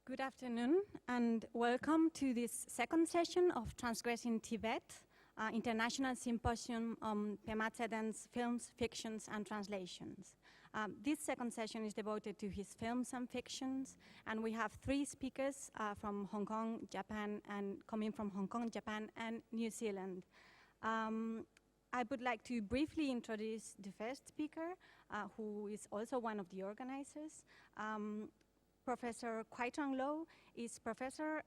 Good afternoon and welcome to this second session of Transgressing Tibet, International Symposium on Pema Tseden's films, fictions and translations. This second session is devoted to his films and fictions, and we have three speakers from Hong Kong, Japan, and coming from Hong Kong, Japan and New Zealand. I would like to briefly introduce the first speaker, who is also one of the organizers. Professor Kwai-cheng Lo is professor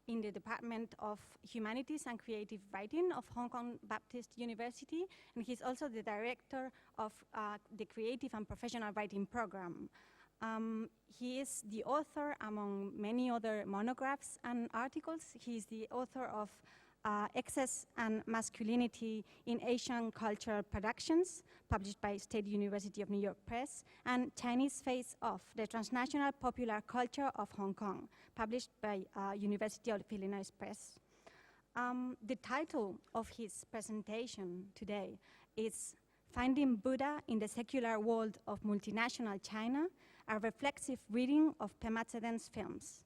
in the Department of Humanities and Creative Writing of Hong Kong Baptist University, and he's also the director of the Creative and Professional Writing Program. He is the author, among many other monographs and articles. He's the author of Excess and Masculinity in Asian Cultural Productions, published by State University of New York Press, and Chinese Face Off, the Transnational Popular Culture of Hong Kong, published by University of Illinois Press. The title of his presentation today is Finding Buddha in the Secular World of Multinational China, a reflexive reading of Pema Tseden's films.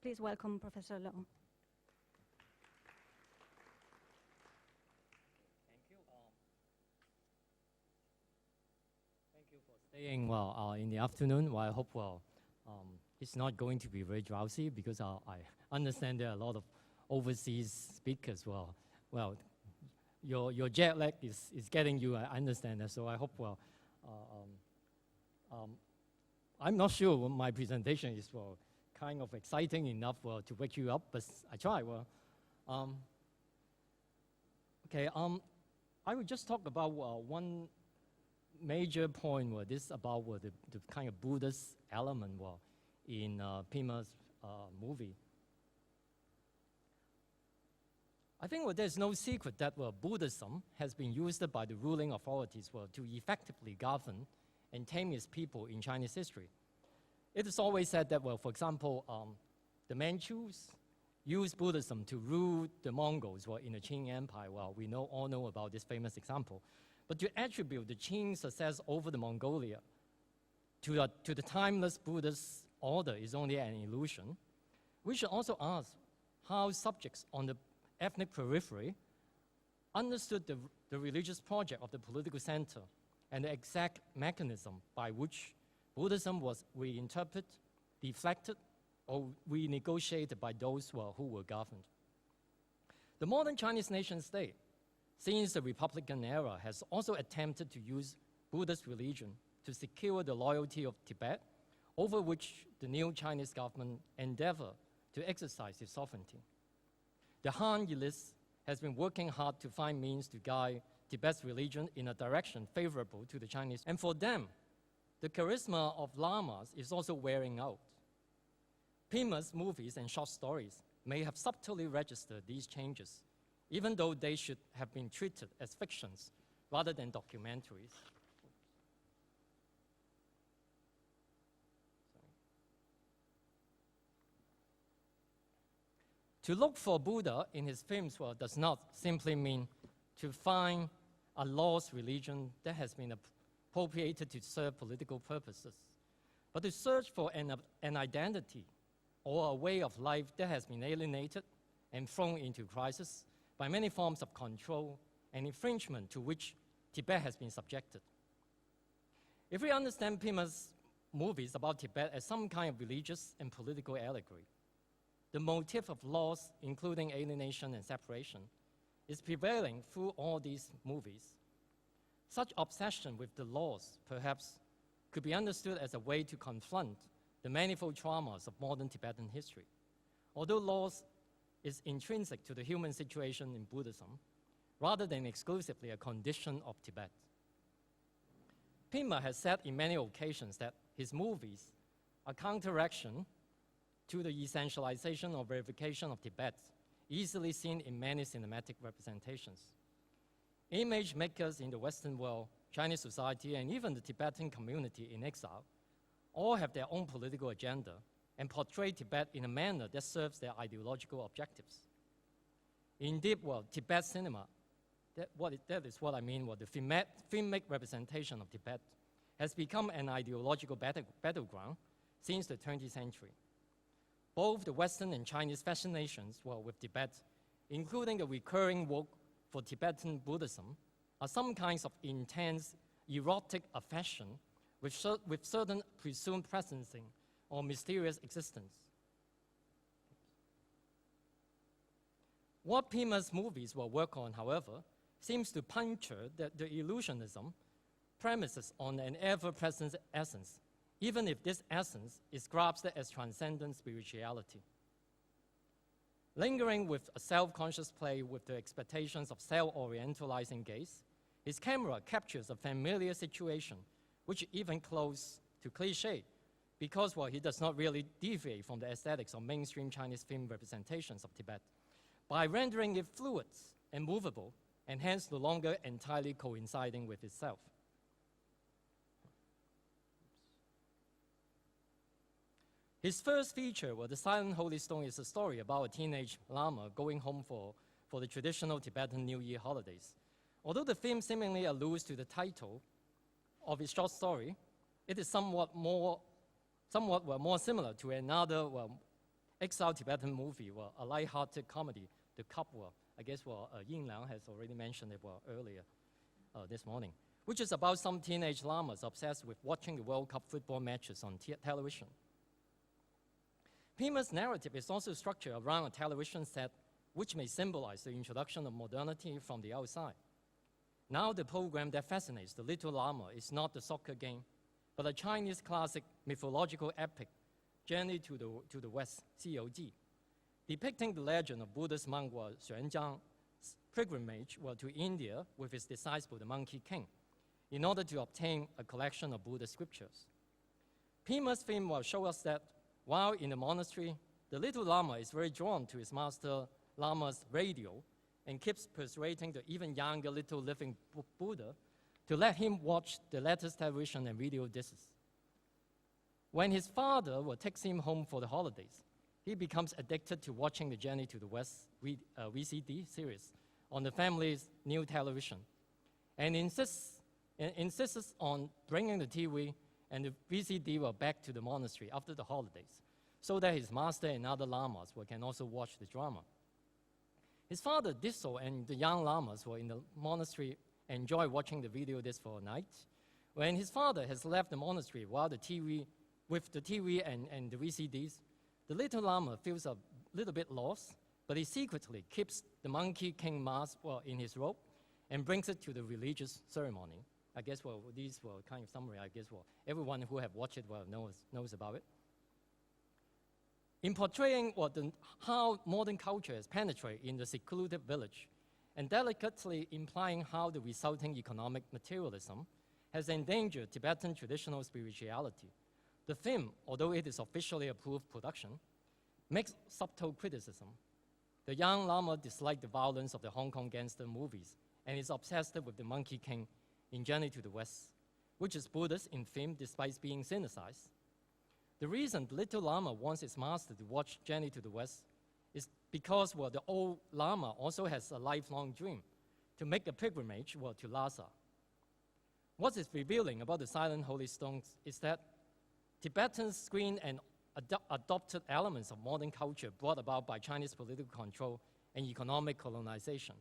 Please welcome Professor Lo. Staying well in the afternoon. Well, I hope it's not going to be very drowsy because I understand there are a lot of overseas speakers. Well, your jet lag is getting you. I understand that. So I hope I'm not sure my presentation is kind of exciting enough to wake you up, but I try. Okay. I will just talk about one major point this about the kind of Buddhist element in Pema's movie. I think there's no secret that Buddhism has been used by the ruling authorities to effectively govern and tame its people in Chinese history. It is always said that, for example, the Manchus used Buddhism to rule the Mongols in the Qing Empire. We all know about this famous example. But to attribute the Qing success over the Mongolia to the timeless Buddhist order is only an illusion. We should also ask how subjects on the ethnic periphery understood the religious project of the political center and the exact mechanism by which Buddhism was reinterpreted, deflected, or renegotiated by those who were governed. The modern Chinese nation state, since the Republican era, has also attempted to use Buddhist religion to secure the loyalty of Tibet, over which the new Chinese government endeavor to exercise its sovereignty. The Han elite has been working hard to find means to guide Tibet's religion in a direction favorable to the Chinese. And for them, the charisma of lamas is also wearing out. Pema's movies and short stories may have subtly registered these changes, even though they should have been treated as fictions rather than documentaries. To look for Buddha in his films does not simply mean to find a lost religion that has been appropriated to serve political purposes, but to search for an identity or a way of life that has been alienated and thrown into crisis by many forms of control and infringement to which Tibet has been subjected. If we understand Pema's movies about Tibet as some kind of religious and political allegory, the motif of loss, including alienation and separation, is prevailing through all these movies. Such obsession with the loss, perhaps, could be understood as a way to confront the manifold traumas of modern Tibetan history. Although loss is intrinsic to the human situation in Buddhism, rather than exclusively a condition of Tibet. Pema has said in many occasions that his movies are counteraction to the essentialization or verification of Tibet, easily seen in many cinematic representations. Image makers in the Western world, Chinese society, and even the Tibetan community in exile all have their own political agenda and portray Tibet in a manner that serves their ideological objectives. Indeed, Tibet cinema, that is what I mean, the filmic representation of Tibet has become an ideological battleground since the 20th century. both the Western and Chinese fascinations with Tibet, including the recurring work for Tibetan Buddhism, are some kinds of intense erotic affection with certain presumed presencing or mysterious existence. What Pema's movies will work on, however, seems to puncture that the illusionism premises on an ever-present essence, even if this essence is grasped as transcendent spirituality. Lingering with a self-conscious play with the expectations of self-orientalizing gaze, his camera captures a familiar situation, which even close to cliché, because he does not really deviate from the aesthetics of mainstream Chinese film representations of Tibet, by rendering it fluid and movable, and hence no longer entirely coinciding with itself. His first feature, The Silent Holy Stone, is a story about a teenage Lama going home for the traditional Tibetan New Year holidays. Although the film seemingly alludes to the title of his short story, it is somewhat more similar to another exiled Tibetan movie, a light-hearted comedy, The Cup. I guess Yin Liang has already mentioned it earlier this morning, which is about some teenage lamas obsessed with watching the World Cup football matches on television. Pema's narrative is also structured around a television set which may symbolize the introduction of modernity from the outside. Now the program that fascinates the little Lama is not the soccer game, but a Chinese classic mythological epic, Journey to the West, COG, depicting the legend of Buddhist monk Xuanzang's pilgrimage to India with his disciple, the Monkey King, in order to obtain a collection of Buddhist scriptures. Pema's film will show us that while in the monastery, the little Lama is very drawn to his master Lama's radio and keeps persuading the even younger little living Buddha to let him watch the latest television and video discs. When his father takes him home for the holidays, he becomes addicted to watching the Journey to the West VCD series on the family's new television and insists on bringing the TV and the VCD back to the monastery after the holidays so that his master and other lamas can also watch the drama. His father did so, and the young lamas in the monastery enjoy watching the video disc for a night. When his father has left the monastery with the TV and the VCDs, the little Lama feels a little bit lost, but he secretly keeps the Monkey King mask in his robe and brings it to the religious ceremony. I guess these were kind of summary. I guess everyone who have watched it knows about it. In portraying how modern culture has penetrated in the secluded village, and delicately implying how the resulting economic materialism has endangered Tibetan traditional spirituality, the film, although it is officially approved production, makes subtle criticism. The young Lama disliked the violence of the Hong Kong gangster movies and is obsessed with the Monkey King in Journey to the West, which is Buddhist in film despite being cynicized. The reason the little Lama wants his master to watch Journey to the West is because the old Lama also has a lifelong dream to make a pilgrimage to Lhasa. What is revealing about the Silent Holy Stones is that Tibetans screen and adopted elements of modern culture brought about by Chinese political control and economic colonization.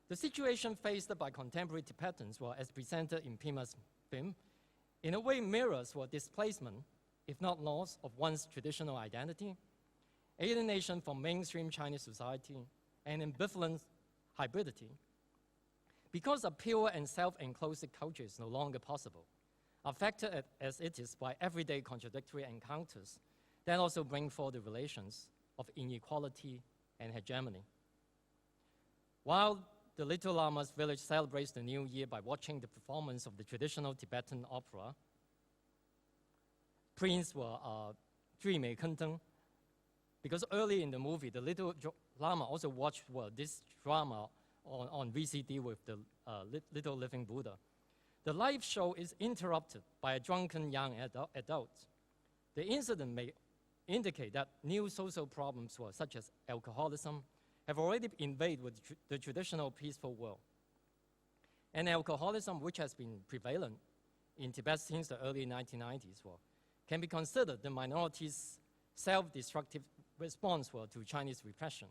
The situation faced by contemporary Tibetans, as presented in Pema's film, in a way mirrors displacement, if not loss, of one's traditional identity, alienation from mainstream Chinese society, and ambivalent hybridity. Because a pure and self-enclosed culture is no longer possible, affected as it is by everyday contradictory encounters that also bring forth the relations of inequality and hegemony. While the Little Lama's village celebrates the new year by watching the performance of the traditional Tibetan opera, Prince Zhui Mei Kenteng, because early in the movie, the Little Lama also watched this drama on VCD with the Little Living Buddha. The live show is interrupted by a drunken young adult. The incident may indicate that new social problems such as alcoholism have already invaded the traditional peaceful world. And alcoholism, which has been prevalent in Tibet since the early 1990s, can be considered the minority's self-destructive response to Chinese repression.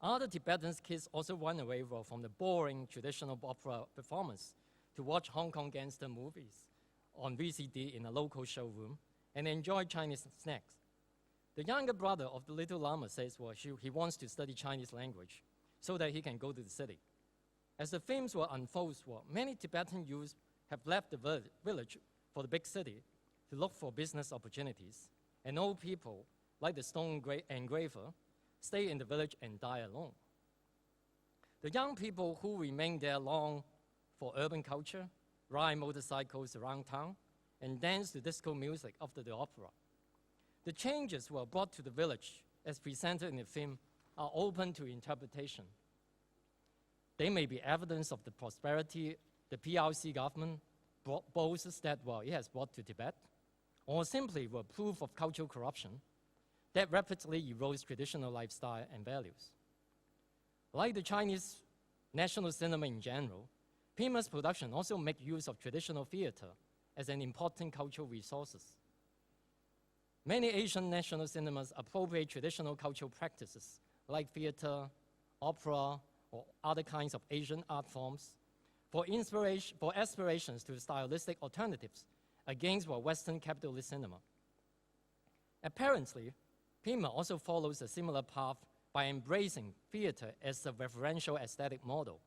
Other Tibetan kids also run away from the boring traditional opera performance to watch Hong Kong gangster movies on VCD in a local showroom and enjoy Chinese snacks. The younger brother of the little Lama says he wants to study Chinese language so that he can go to the city. As the films unfold, many Tibetan youths have left the village for the big city to look for business opportunities, and old people, like the stone engraver, stay in the village and die alone. The young people who remain there long for urban culture, ride motorcycles around town, and dance to disco music after the opera. The changes brought to the village, as presented in the film, are open to interpretation. They may be evidence of the prosperity the PRC government boasts that it has brought to Tibet, or simply were proof of cultural corruption that rapidly erodes traditional lifestyle and values. Like the Chinese national cinema in general, Pema's production also make use of traditional theater as an important cultural resource. Many Asian national cinemas appropriate traditional cultural practices like theater, opera, or other kinds of Asian art forms for aspirations to stylistic alternatives against Western capitalist cinema. Apparently, Pema also follows a similar path by embracing theater as a referential aesthetic model,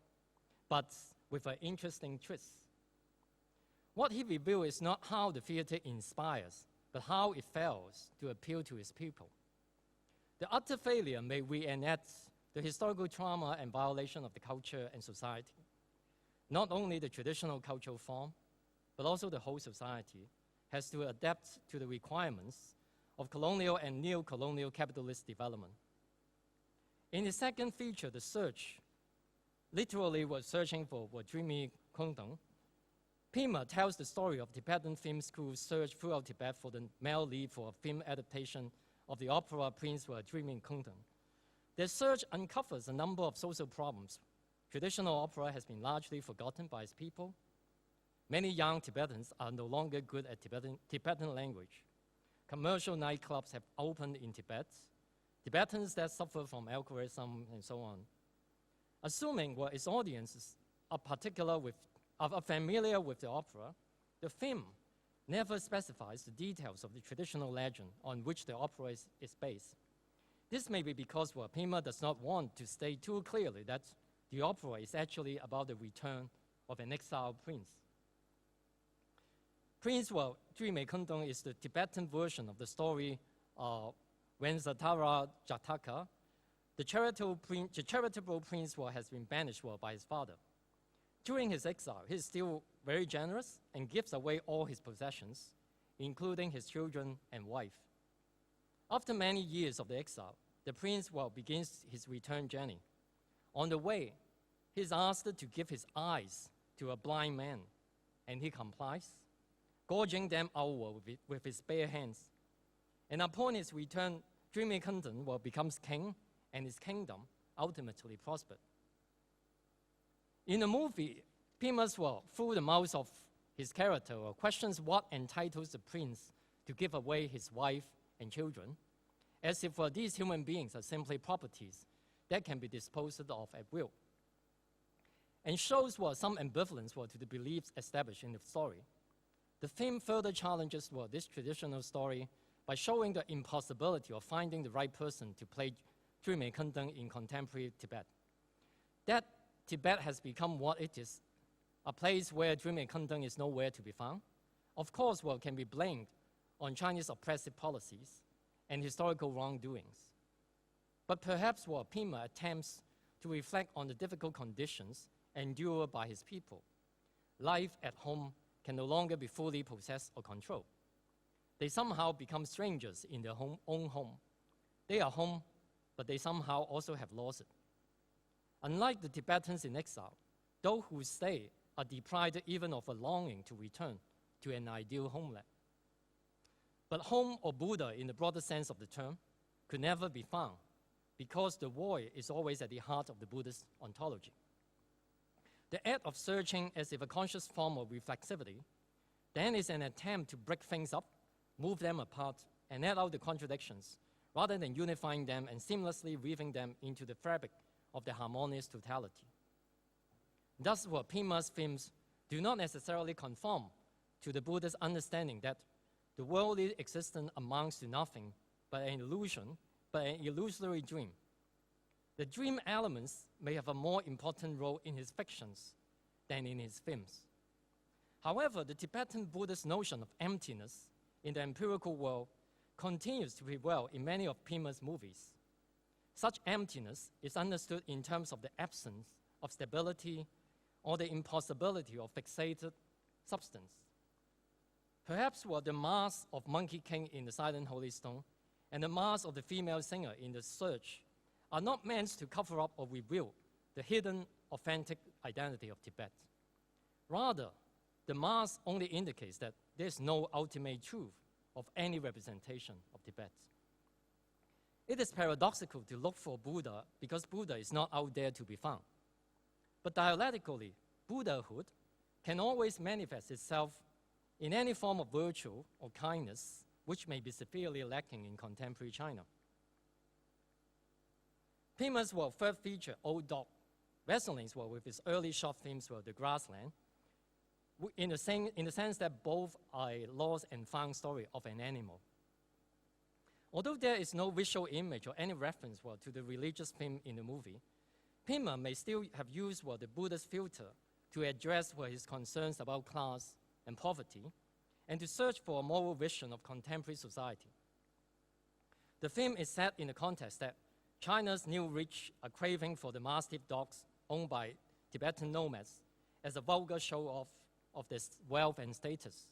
but with an interesting twist. What he revealed is not how the theater inspires, but how it fails to appeal to its people. The utter failure may reenact the historical trauma and violation of the culture and society. Not only the traditional cultural form, but also the whole society has to adapt to the requirements of colonial and neo-colonial capitalist development. In the second feature, The Search, literally was searching for dreamy Kongdong, Pema tells the story of Tibetan film schools' search throughout Tibet for the male lead for a film adaptation of the opera Prince were Dreaming Kongdong. Their search uncovers a number of social problems. Traditional opera has been largely forgotten by its people. Many young Tibetans are no longer good at Tibetan language. Commercial nightclubs have opened in Tibet. Tibetans that suffer from alcoholism and so on. Assuming its audiences are familiar with the opera, the film never specifies the details of the traditional legend on which the opera is based. This may be because Pema does not want to state too clearly that the opera is actually about the return of an exiled prince. Prince Dreaming Kongdong is the Tibetan version of the story Vensatara Jataka. The charitable prince has been banished by his father. During his exile, he is still very generous and gives away all his possessions, including his children and wife. After many years of the exile, the prince begins his return journey. On the way, he is asked to give his eyes to a blind man, and he complies, gorging them out with his bare hands. And upon his return, Dreaming Kongdong becomes king, and his kingdom ultimately prospered. In the movie, Pema, through the mouth of his character, questions what entitles the prince to give away his wife and children, as if these human beings are simply properties that can be disposed of at will, and shows some ambivalence to the beliefs established in the story. The film further challenges this traditional story by showing the impossibility of finding the right person to play Dreaming Kongdong in contemporary Tibet. That Tibet has become what it is, a place where Dreaming Kongdong is nowhere to be found, of course, can be blamed on Chinese oppressive policies and historical wrongdoings. But perhaps Pema attempts to reflect on the difficult conditions endured by his people. Life at home can no longer be fully possessed or controlled. They somehow become strangers in their own home. They are home, but they somehow also have lost it. Unlike the Tibetans in exile, those who stay are deprived even of a longing to return to an ideal homeland. But home or Buddha in the broader sense of the term could never be found because the void is always at the heart of the Buddhist ontology. The act of searching as if a conscious form of reflexivity then is an attempt to break things up, move them apart, and add out the contradictions, rather than unifying them and seamlessly weaving them into the fabric of the harmonious totality. Thus, Pema's films do not necessarily conform to the Buddha's understanding that the worldly existence amounts to nothing but an illusion, but an illusory dream. The dream elements may have a more important role in his fictions than in his films. However, the Tibetan Buddhist notion of emptiness in the empirical world continues to prevail in many of Pema's movies. Such emptiness is understood in terms of the absence of stability or the impossibility of fixated substance. Perhaps the mask of Monkey King in the Silent Holy Stone and the mask of the female singer in The Search are not meant to cover up or reveal the hidden, authentic identity of Tibet. Rather, the mask only indicates that there is no ultimate truth of any representation of Tibet. It is paradoxical to look for Buddha because Buddha is not out there to be found. But dialectically, Buddhahood can always manifest itself in any form of virtue or kindness, which may be severely lacking in contemporary China. Pema's third feature, Old Dog, resonates with his early short films, The Grassland, in the sense that both are a lost and found story of an animal. Although there is no visual image or any reference to the religious theme in the movie, Pema may still have used the Buddhist filter to address his concerns about class and poverty, and to search for a moral vision of contemporary society. The film is set in the context that China's new rich are craving for the mastiff dogs owned by Tibetan nomads as a vulgar show-off of their wealth and status.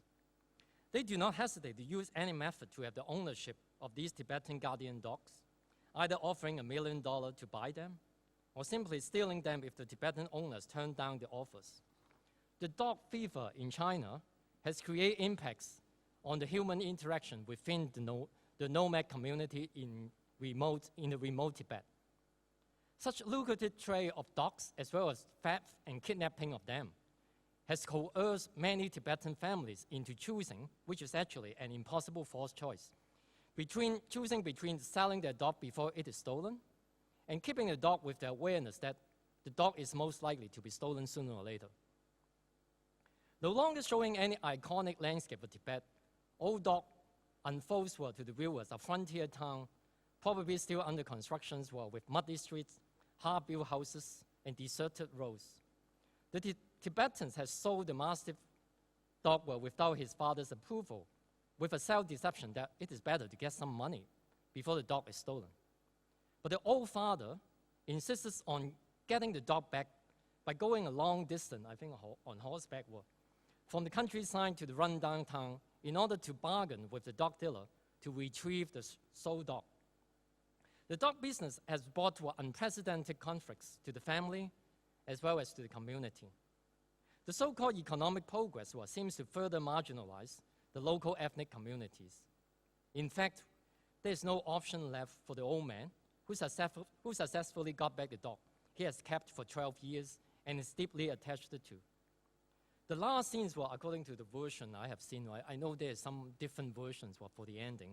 They do not hesitate to use any method to have the ownership of these Tibetan guardian dogs, either offering $1 million to buy them, or simply stealing them if the Tibetan owners turn down the offers. The dog fever in China has created impacts on the human interaction within the nomad community in the remote Tibet. Such lucrative trade of dogs, as well as theft and kidnapping of them, has coerced many Tibetan families into choosing, which is actually an impossible forced choice, between selling their dog before it is stolen and keeping the dog with the awareness that the dog is most likely to be stolen sooner or later. No longer showing any iconic landscape of Tibet, Old Dog unfolds to the viewers a frontier town, probably still under construction with muddy streets, half-built houses, and deserted roads. The Tibetans have sold the mastiff dog without his father's approval, with a self-deception that it is better to get some money before the dog is stolen. But the old father insists on getting the dog back by going a long distance, I think on horseback, from the countryside to the rundown town in order to bargain with the dog dealer to retrieve the sold dog. The dog business has brought unprecedented conflicts to the family as well as to the community. The so-called economic progress seems to further marginalize the local ethnic communities. In fact, there is no option left for the old man who successfully got back the dog he has kept for 12 years and is deeply attached to. The last scenes according to the version I have seen, I know there are some different versions for the ending,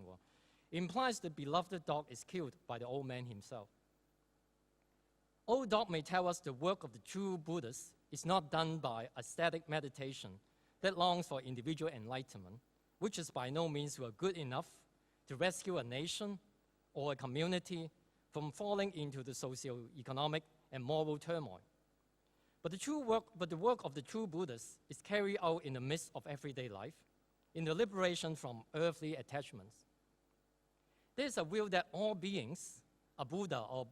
implies the beloved dog is killed by the old man himself. Old Dog may tell us the work of the true Buddhist is not done by ascetic meditation that longs for individual enlightenment, which is by no means good enough to rescue a nation or a community from falling into the socio-economic and moral turmoil. But the work of the true Buddhist is carried out in the midst of everyday life, in the liberation from earthly attachments. There is a will that all beings, a Buddha or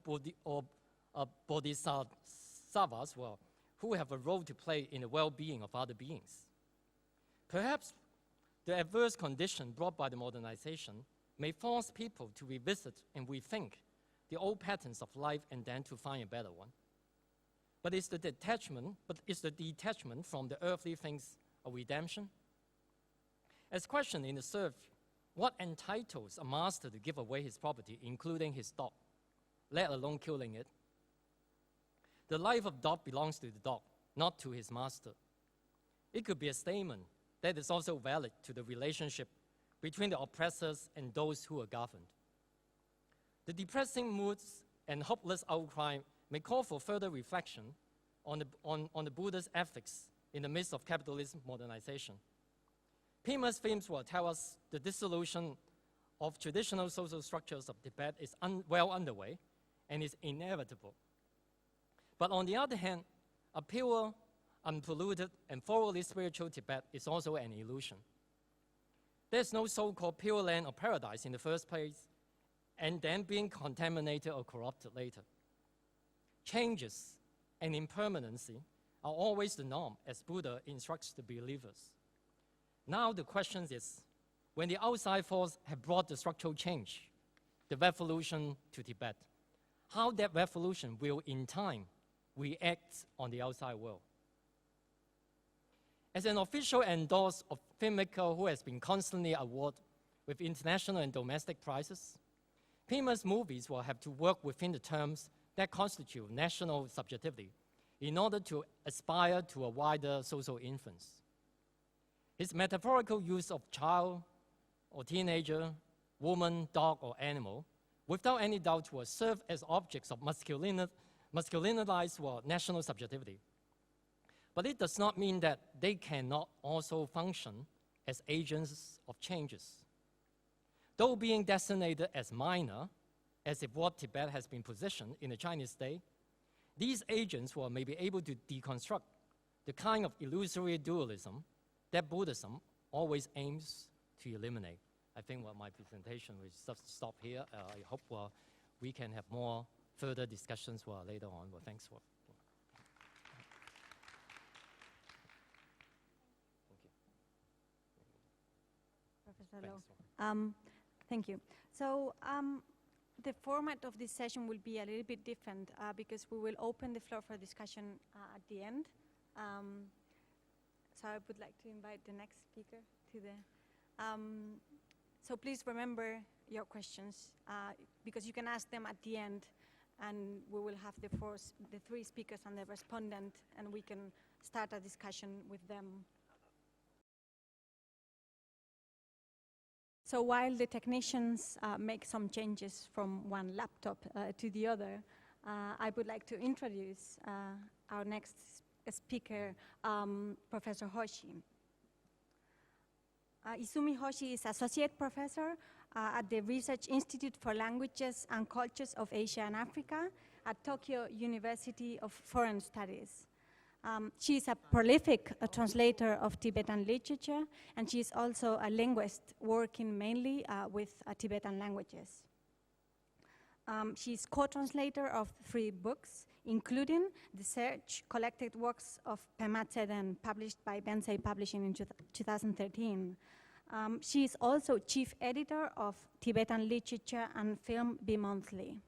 bodhisattvas, who have a role to play in the well-being of other beings. Perhaps the adverse condition brought by the modernization may force people to revisit and rethink the old patterns of life and then to find a better one. But is the detachment from the earthly things a redemption? As questioned in the Serf, what entitles a master to give away his property, including his dog, let alone killing it? The life of dog belongs to the dog, not to his master. It could be a statement that is also valid to the relationship between the oppressors and those who are governed. The depressing moods and hopeless outcry may call for further reflection on the Buddha's ethics in the midst of capitalist modernization. Pema's themes will tell us the dissolution of traditional social structures of Tibet is well underway and is inevitable. But on the other hand, a pure, unpolluted, and thoroughly spiritual Tibet is also an illusion. There's no so-called pure land or paradise in the first place, and then being contaminated or corrupted later. Changes and impermanency are always the norm, as Buddha instructs the believers. Now the question is, when the outside force have brought the structural change, the revolution to Tibet, how that revolution will in time react on the outside world. As an official endorsed of filmmaker who has been constantly awarded with international and domestic prizes, Pema's movies will have to work within the terms that constitute national subjectivity in order to aspire to a wider social influence. His metaphorical use of child or teenager, woman, dog, or animal, without any doubt will serve as objects of masculinized national subjectivity. But it does not mean that they cannot also function as agents of changes. Though being designated as minor, as if what Tibet has been positioned in the Chinese state, these agents may be able to deconstruct the kind of illusory dualism that Buddhism always aims to eliminate. I think my presentation will stop here. I hope we can have more further discussions later on. Thanks for. Professor Lo. Thank you. So the format of this session will be a little bit different because we will open the floor for discussion at the end. So I would like to invite the next speaker to the. So please remember your questions because you can ask them at the end, and we will have the three speakers and the respondent, and we can start a discussion with them. So while the technicians make some changes from one laptop to the other, I would like to introduce our next speaker, Professor Hoshi. Izumi Hoshi is Associate Professor at the Research Institute for Languages and Cultures of Asia and Africa at Tokyo University of Foreign Studies. She is a prolific translator of Tibetan literature, and she is also a linguist working mainly with Tibetan languages. She is co-translator of 3 books, including the Search collected works of Pema Tseden, published by Bensei Publishing in 2013. She is also chief editor of Tibetan Literature and Film Bimonthly.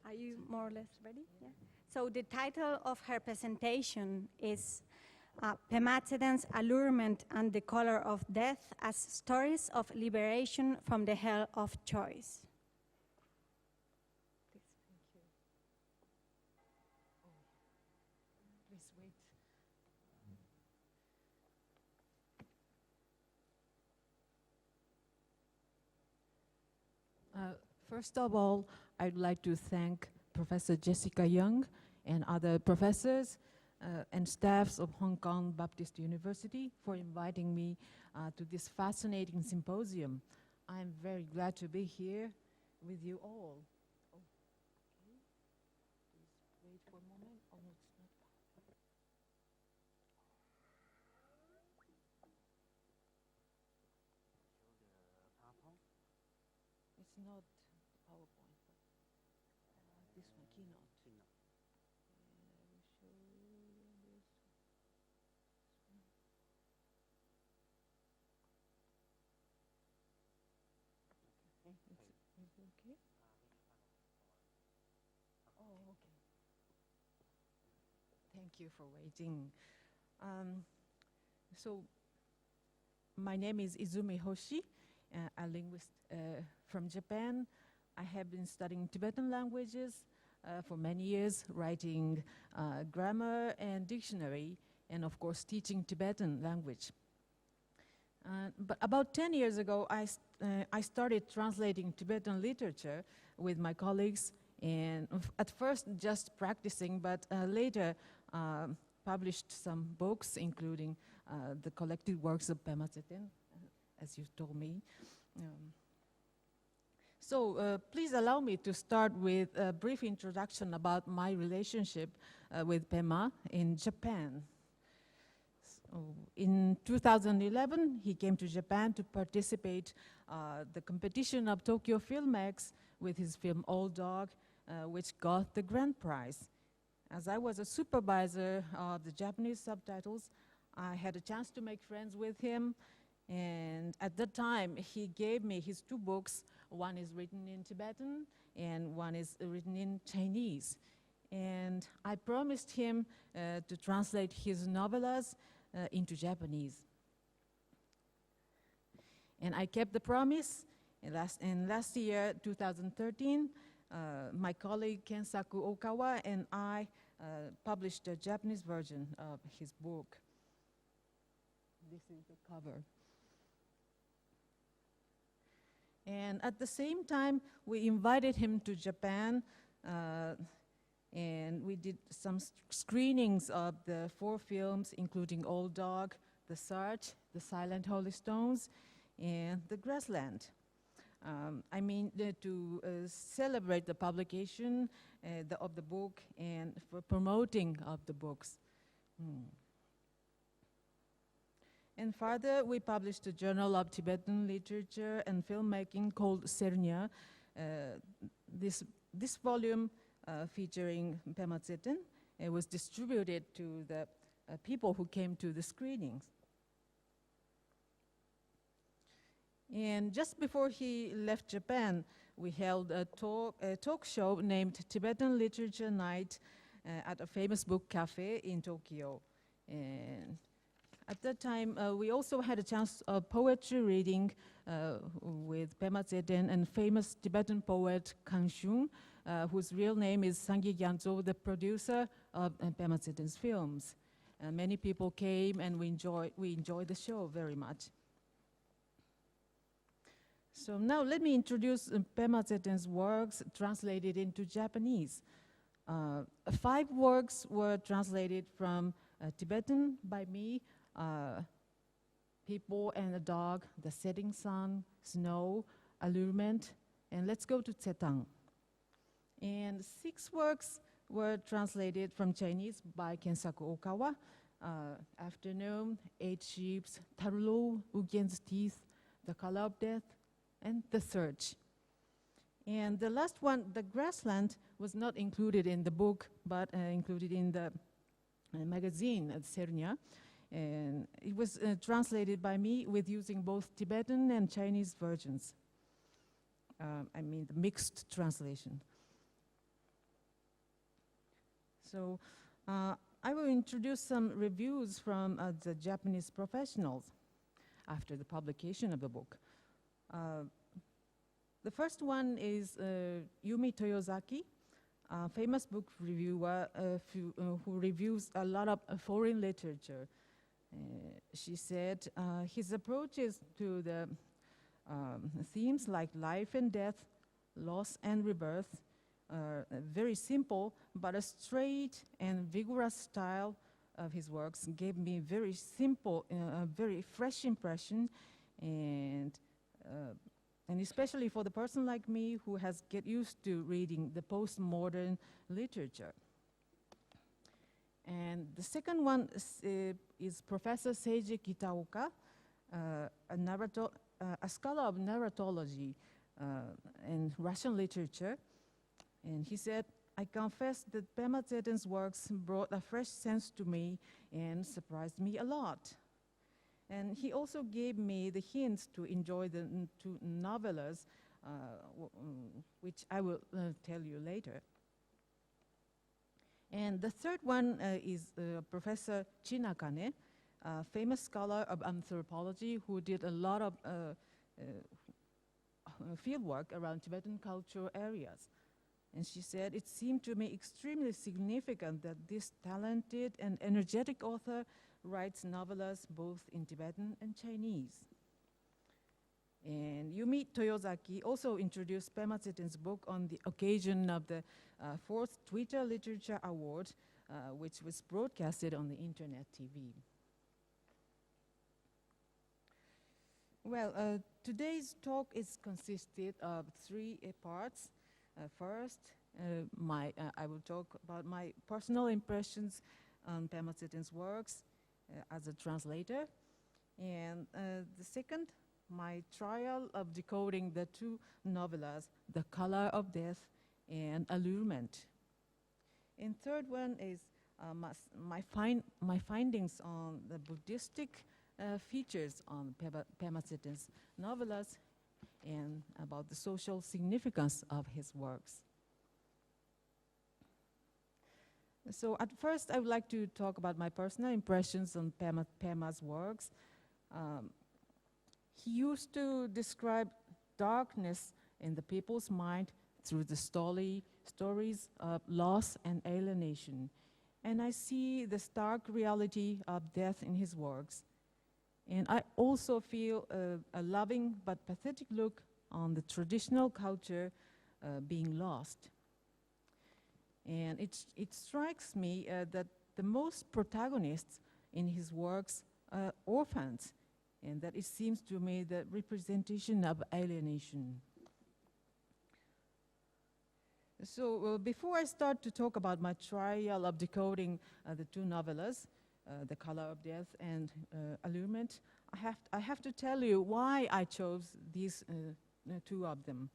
Are you more or less ready? Yeah. So the title of her presentation is Pema Tseden's Allurement and the Color of Death as Stories of Liberation from the Hell of Choice. Please, thank you. Please wait. First of all, I'd like to thank Professor Jessica Young and other professors and staffs of Hong Kong Baptist University for inviting me to this fascinating symposium. I'm very glad to be here with you all. Oh, okay. Please wait for a moment. Oh, it's not. It's not PowerPoint, but this one, Keynote. Okay. Oh, okay. Thank you for waiting. So, my name is Izumi Hoshi, a linguist from Japan. I have been studying Tibetan languages for many years, writing grammar and dictionary, and of course teaching Tibetan language. But about 10 years ago, I started translating Tibetan literature with my colleagues, and at first just practicing, but later published some books, including the collected works of Pema Tseden, as you told me. So please allow me to start with a brief introduction about my relationship with Pema in Japan. So in 2011, he came to Japan to participate the competition of Tokyo Filmex with his film Old Dog, which got the grand prize. As I was a supervisor of the Japanese subtitles, I had a chance to make friends with him. And at that time, he gave me his two books. One is written in Tibetan, and one is written in Chinese. And I promised him to translate his novellas into Japanese. And I kept the promise. And last year, 2013, my colleague Kensaku Okawa and I published a Japanese version of his book. This is the cover. And at the same time, we invited him to Japan, and we did some screenings of the 4 films, including Old Dog, The Search, The Silent Holy Stones, and The Grassland. To celebrate the publication of the book and for promoting of the books. And further, we published a journal of Tibetan literature and filmmaking called Sernya. This volume featuring Pema Tseden was distributed to the people who came to the screenings. And just before he left Japan, we held a talk show named Tibetan Literature Night at a famous book cafe in Tokyo. And at that time, we also had a chance of poetry reading with Pema Tseden and famous Tibetan poet Kanshun, whose real name is Sangye Gyantso, the producer of Pema Tseden's films. Many people came, and we enjoyed the show very much. So now let me introduce Pema Tseden's works translated into Japanese. 5 works were translated from Tibetan by me, People and a Dog, The Setting Sun, Snow, Allurement, and Let's Go to Tsetang. And 6 works were translated from Chinese by Kensaku Okawa, Afternoon, 8 Sheeps, Tarulo, Ugyen's Teeth, The Color of Death, and The Search. And the last one, The Grassland, was not included in the book, but included in the magazine at Sernya. And it was translated by me with using both Tibetan and Chinese versions. The mixed translation. So I will introduce some reviews from the Japanese professionals after the publication of the book. The first one is Yumi Toyozaki, a famous book reviewer who reviews a lot of foreign literature. She said his approaches to the themes like life and death, loss and rebirth are very simple, but a straight and vigorous style of his works gave me very simple, very fresh impression, and especially for the person like me who has get used to reading the postmodern literature. And the second one is Professor Seiji Kitaoka, a scholar of narratology and Russian literature. And he said, I confess that Pema Tseden's works brought a fresh sense to me and surprised me a lot. And he also gave me the hints to enjoy the 2 novellas, which I will tell you later. And the third one is Professor Chinakane, a famous scholar of anthropology who did a lot of fieldwork around Tibetan cultural areas. And she said, it seemed to me extremely significant that this talented and energetic author writes novellas both in Tibetan and Chinese. And Yumi Toyozaki also introduced Pema Tseden's book on the occasion of the fourth Twitter Literature Award, which was broadcasted on the internet TV. Well, today's talk is consisted of three parts. First, I will talk about my personal impressions on Pema Tseden's works as a translator. And the second, my trial of decoding the two novellas, The Color of Death and Allurement. And third one is my findings on the Buddhistic features on Pema Tseden's novellas and about the social significance of his works. So at first, I would like to talk about my personal impressions on Pema's works. He used to describe darkness in the people's mind through the stories of loss and alienation. And I see the stark reality of death in his works. And I also feel a loving but pathetic look on the traditional culture being lost. And it strikes me that the most protagonists in his works are orphans, and that it seems to me the representation of alienation. So before I start to talk about my trial of decoding the two novellas, The Color of Death and Allurement, I have to tell you why I chose these two of them.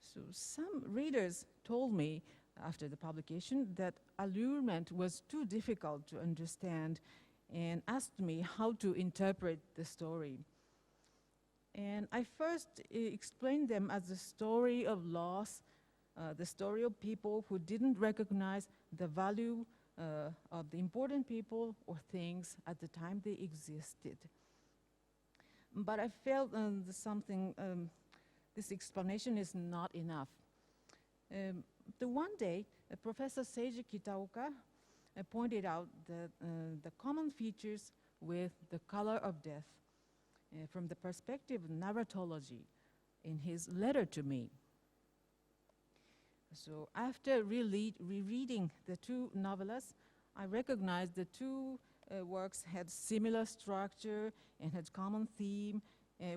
So some readers told me after the publication that Allurement was too difficult to understand and asked me how to interpret the story. And I first explained them as a story of loss, the story of people who didn't recognize the value of the important people or things at the time they existed. But I felt this explanation is not enough. The one day, Professor Seiji Kitaoka pointed out that the common features with The Color of Death from the perspective of narratology in his letter to me. So after rereading the two novellas, I recognized the two works had similar structure and had common theme,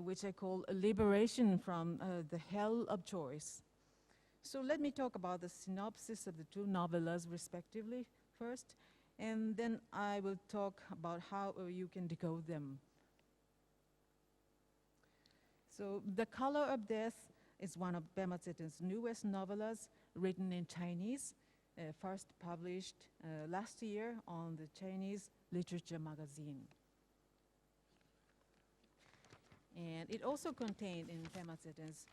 which I call liberation from the hell of choice. So let me talk about the synopsis of the two novellas respectively first, and then I will talk about how you can decode them. So The Color of Death is one of Pema Tseden's newest novellas written in Chinese, first published last year on the Chinese Literature magazine. And it also contained in Pema Tseden's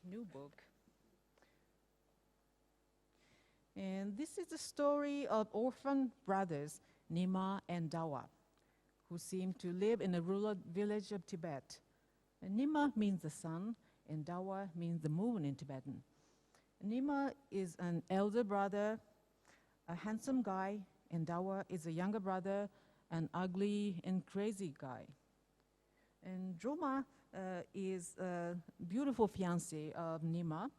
new book. And this is the story of orphan brothers, Nima and Dawa, who seem to live in a rural village of Tibet. And Nima means the sun, and Dawa means the moon in Tibetan. Nima is an elder brother, a handsome guy, and Dawa is a younger brother, an ugly and crazy guy. And Droma is a beautiful fiancé of Nima.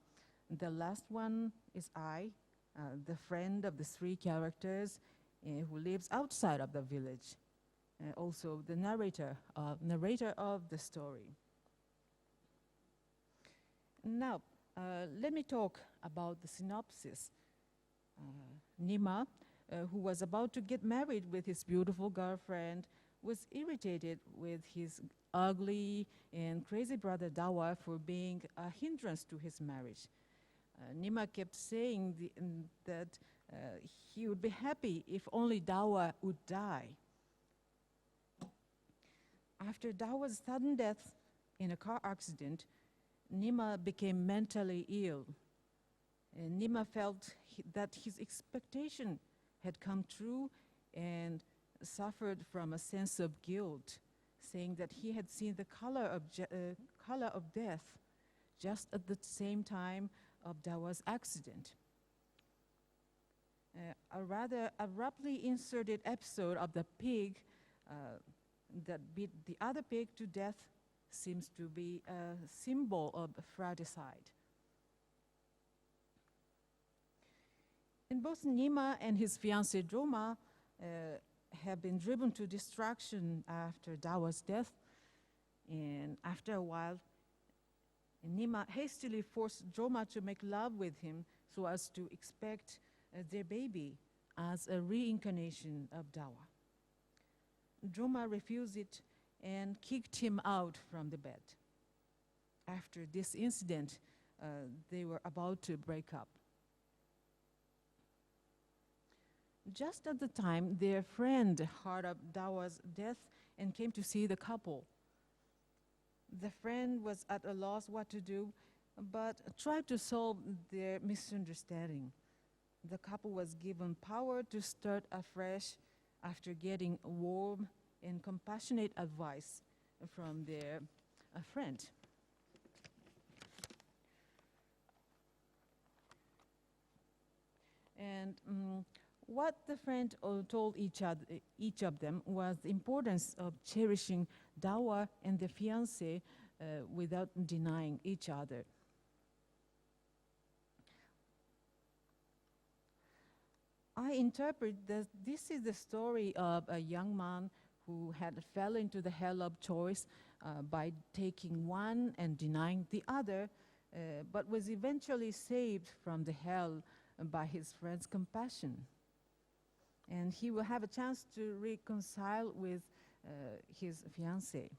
The last one is I, the friend of the three characters who lives outside of the village, also the narrator of the story. Now, let me talk about the synopsis. Nima, who was about to get married with his beautiful girlfriend, was irritated with his ugly and crazy brother Dawa for being a hindrance to his marriage. Nima kept saying that he would be happy if only Dawa would die. After Dawa's sudden death in a car accident, Nima became mentally ill. And Nima felt that his expectation had come true and suffered from a sense of guilt, saying that he had seen the color of death just at the same time of Dawa's accident. A rather abruptly inserted episode of the pig that beat the other pig to death seems to be a symbol of fratricide. And both Nima and his fiancée Droma have been driven to distraction after Dawa's death. And after a while, Nima hastily forced Droma to make love with him so as to expect their baby as a reincarnation of Dawa. Droma refused it and kicked him out from the bed. After this incident, they were about to break up. Just at the time, their friend heard of Dawa's death and came to see the couple. The friend was at a loss what to do, but tried to solve their misunderstanding. The couple was given power to start afresh after getting warm and compassionate advice from their friend. And what the friend told each of them was the importance of cherishing Dawa and the fiancé without denying each other. I interpret that this is the story of a young man who had fell into the hell of choice by taking one and denying the other, but was eventually saved from the hell by his friend's compassion. And he will have a chance to reconcile with his fiancée.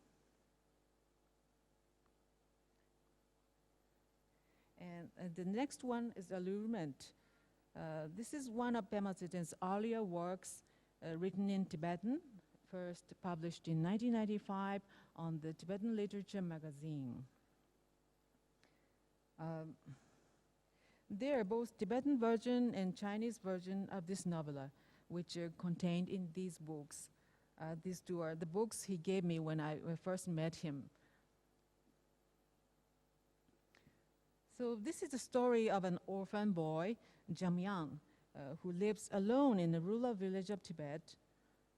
And the next one is allurement. This is one of Pema Tseden's earlier works written in Tibetan, first published in 1995 on the Tibetan Literature magazine. There are both Tibetan version and Chinese version of this novella, which are contained in these books. These two are the books he gave me when I first met him. So this is the story of an orphan boy, Jamyang, who lives alone in a rural village of Tibet.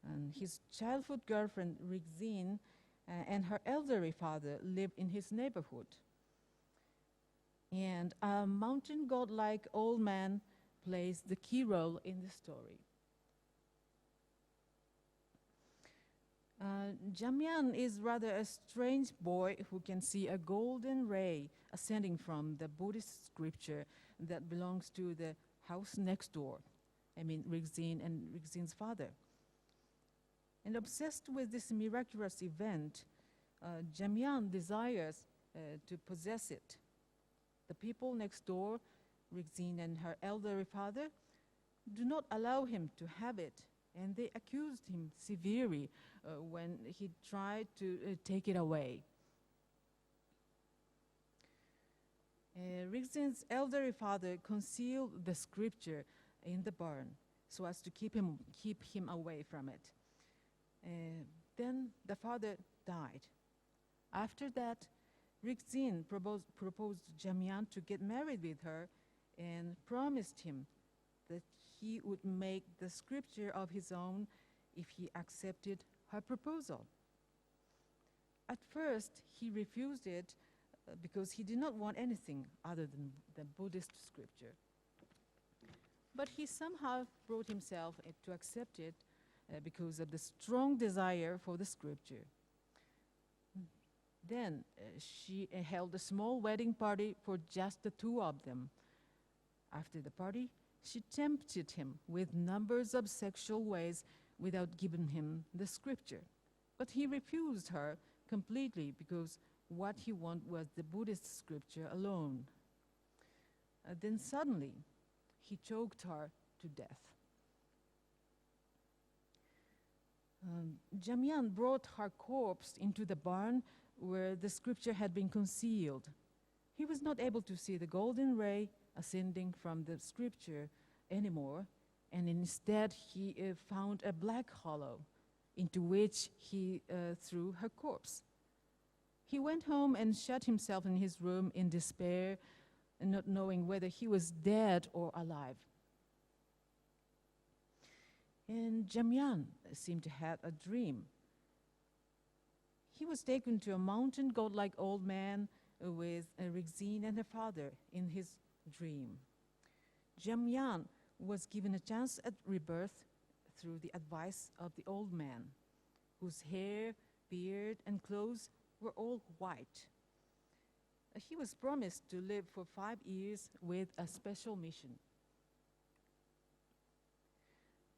And his childhood girlfriend, Rigzin, and her elderly father live in his neighborhood. And a mountain god-like old man plays the key role in the story. Jamyang is rather a strange boy who can see a golden ray ascending from the Buddhist scripture that belongs to the house next door. I mean, Rigzin and Rigzin's father. And obsessed with this miraculous event, Jamyang desires to possess it. The people next door, Rigzin and her elderly father, do not allow him to have it, and they accused him severely when he tried to take it away. Rigzin's elderly father concealed the scripture in the barn so as to keep him away from it. Then the father died. After that, Rigzin proposed Jamyang to get married with her and promised him that he would make the scripture of his own if he accepted her proposal. At first, he refused it because he did not want anything other than the Buddhist scripture. But he somehow brought himself to accept it because of the strong desire for the scripture. Then she held a small wedding party for just the two of them. After the party, she tempted him with numbers of sexual ways without giving him the scripture. But he refused her completely because what he wanted was the Buddhist scripture alone. Then suddenly, he choked her to death. Jamyang brought her corpse into the barn where the scripture had been concealed. He was not able to see the golden ray ascending from the scripture anymore, and instead he found a black hollow into which he threw her corpse. He went home and shut himself in his room in despair, not knowing whether he was dead or alive. And Jamyang seemed to have a dream. he was taken to a mountain godlike old man with Rixin and her father in his dream. Jamyan was given a chance at rebirth through the advice of the old man, whose hair, beard, and clothes were all white. He was promised to live for 5 years with a special mission.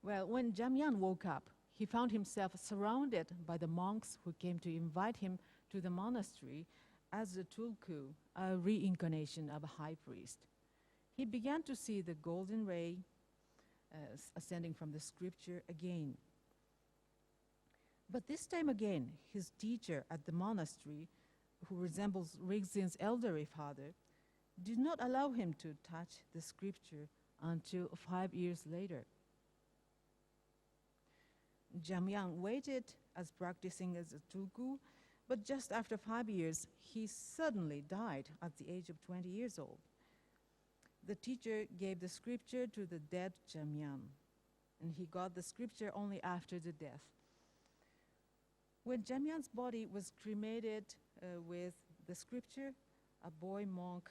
Well, when Jamyan woke up, he found himself surrounded by the monks who came to invite him to the monastery as a tulku, a reincarnation of a high priest. He began to see the golden ray ascending from the scripture again. But this time again, his teacher at the monastery, who resembles Rixin's elderly father, did not allow him to touch the scripture until 5 years later. Jamyang waited as practicing as a tulku, but just after 5 years, he suddenly died at the age of 20 years old. The teacher gave the scripture to the dead Jamyang, and he got the scripture only after the death. When Jamyang's body was cremated with the scripture, a boy monk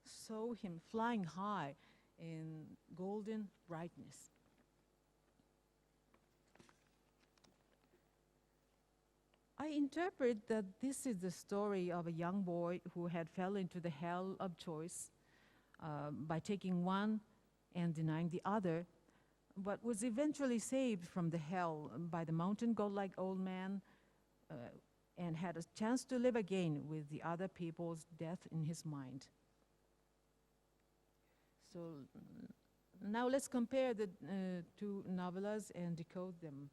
saw him flying high in golden brightness. I interpret that this is the story of a young boy who had fell into the hell of choice by taking one and denying the other, but was eventually saved from the hell by the mountain godlike old man and had a chance to live again with the other people's death in his mind. So now let's compare the two novellas and decode them.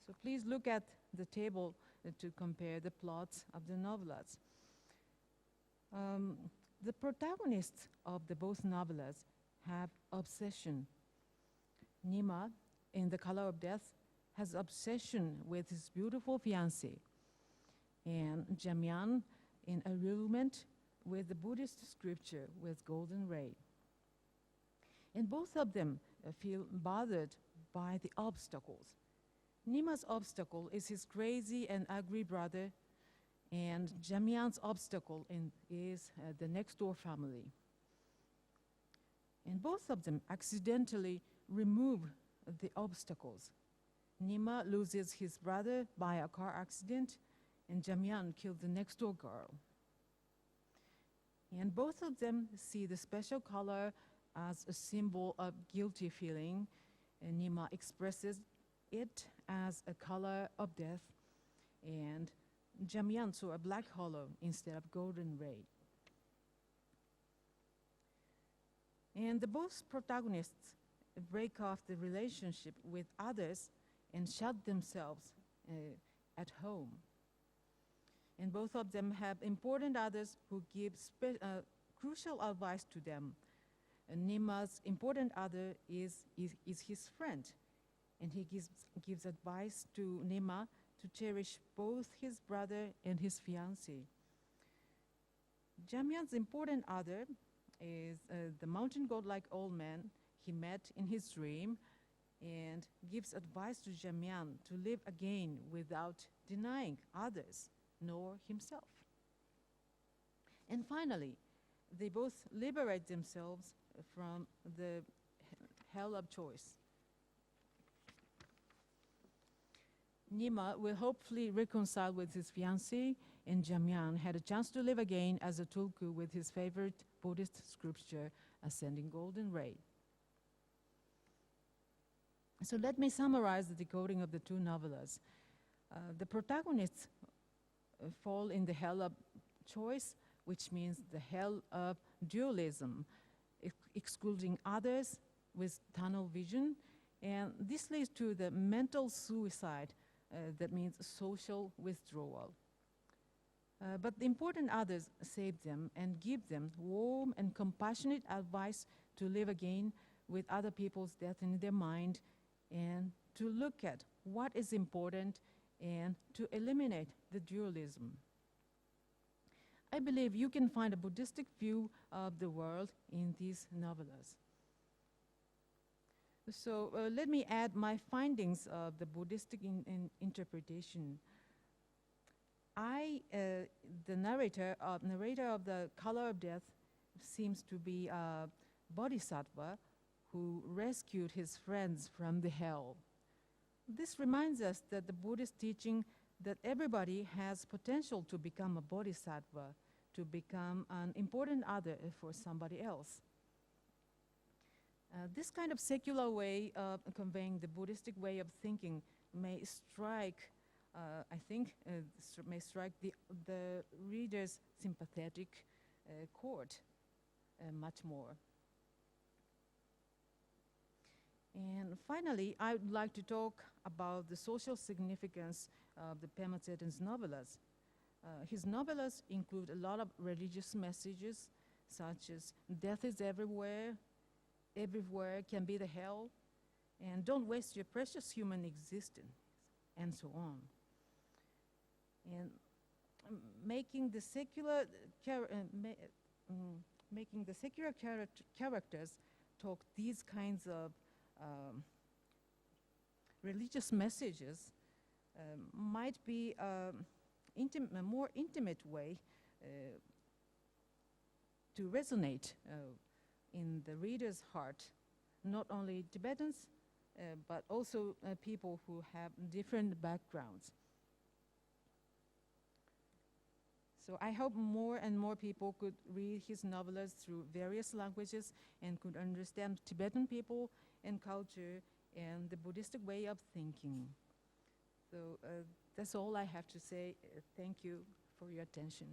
So please look at the table to compare the plots of the novellas. The protagonists of the both novellas have obsession. Nima, in The Color of Death, has obsession with his beautiful fiancée, and Jamyan in allurement with the Buddhist scripture with golden ray. And both of them feel bothered by the obstacles. Nima's obstacle is his crazy and ugly brother, and Jamyan's obstacle is the next door family. And both of them accidentally remove the obstacles. Nima loses his brother by a car accident, and Jamyan killed the next door girl. And both of them see the special color as a symbol of guilty feeling, and Nima expresses it as a color of death, and Jamyan saw a black hollow instead of golden ray. And the both protagonists break off the relationship with others and shut themselves at home. And both of them have important others who give crucial advice to them. And Nima's important other is his friend, and he gives advice to Nima to cherish both his brother and his fiancée. Jamyan's important other is the mountain godlike old man he met in his dream, and gives advice to Jamyan to live again without denying others nor himself. And finally, they both liberate themselves from the hell of choice. Nima will hopefully reconcile with his fiancée, and Jamyan had a chance to live again as a tulku with his favorite Buddhist scripture, ascending golden ray. So let me summarize the decoding of the two novellas. The protagonists fall in the hell of choice, which means the hell of dualism, excluding others with tunnel vision, and this leads to the mental suicide, that means social withdrawal. But the important others save them and give them warm and compassionate advice to live again with other people's death in their mind, and to look at what is important and to eliminate the dualism. I believe you can find a Buddhistic view of the world in these novellas. So let me add my findings of the Buddhistic interpretation. The narrator of The Color of Death seems to be a bodhisattva who rescued his friends from the hell. This reminds us that the Buddhist teaching that everybody has potential to become a bodhisattva, to become an important other for somebody else. This kind of secular way of conveying the Buddhistic way of thinking may strike, may strike the reader's sympathetic chord much more. And finally, I would like to talk about the social significance of the Pema Tseden's novellas. His novellas include a lot of religious messages, such as death is everywhere, everywhere can be the hell, and don't waste your precious human existence, and so on. And making the secular characters talk these kinds of religious messages might be a more intimate way to resonate in the reader's heart, not only Tibetans, but also people who have different backgrounds. So I hope more and more people could read his novellas through various languages and could understand Tibetan people and culture and the Buddhistic way of thinking. So that's all I have to say. Thank you for your attention.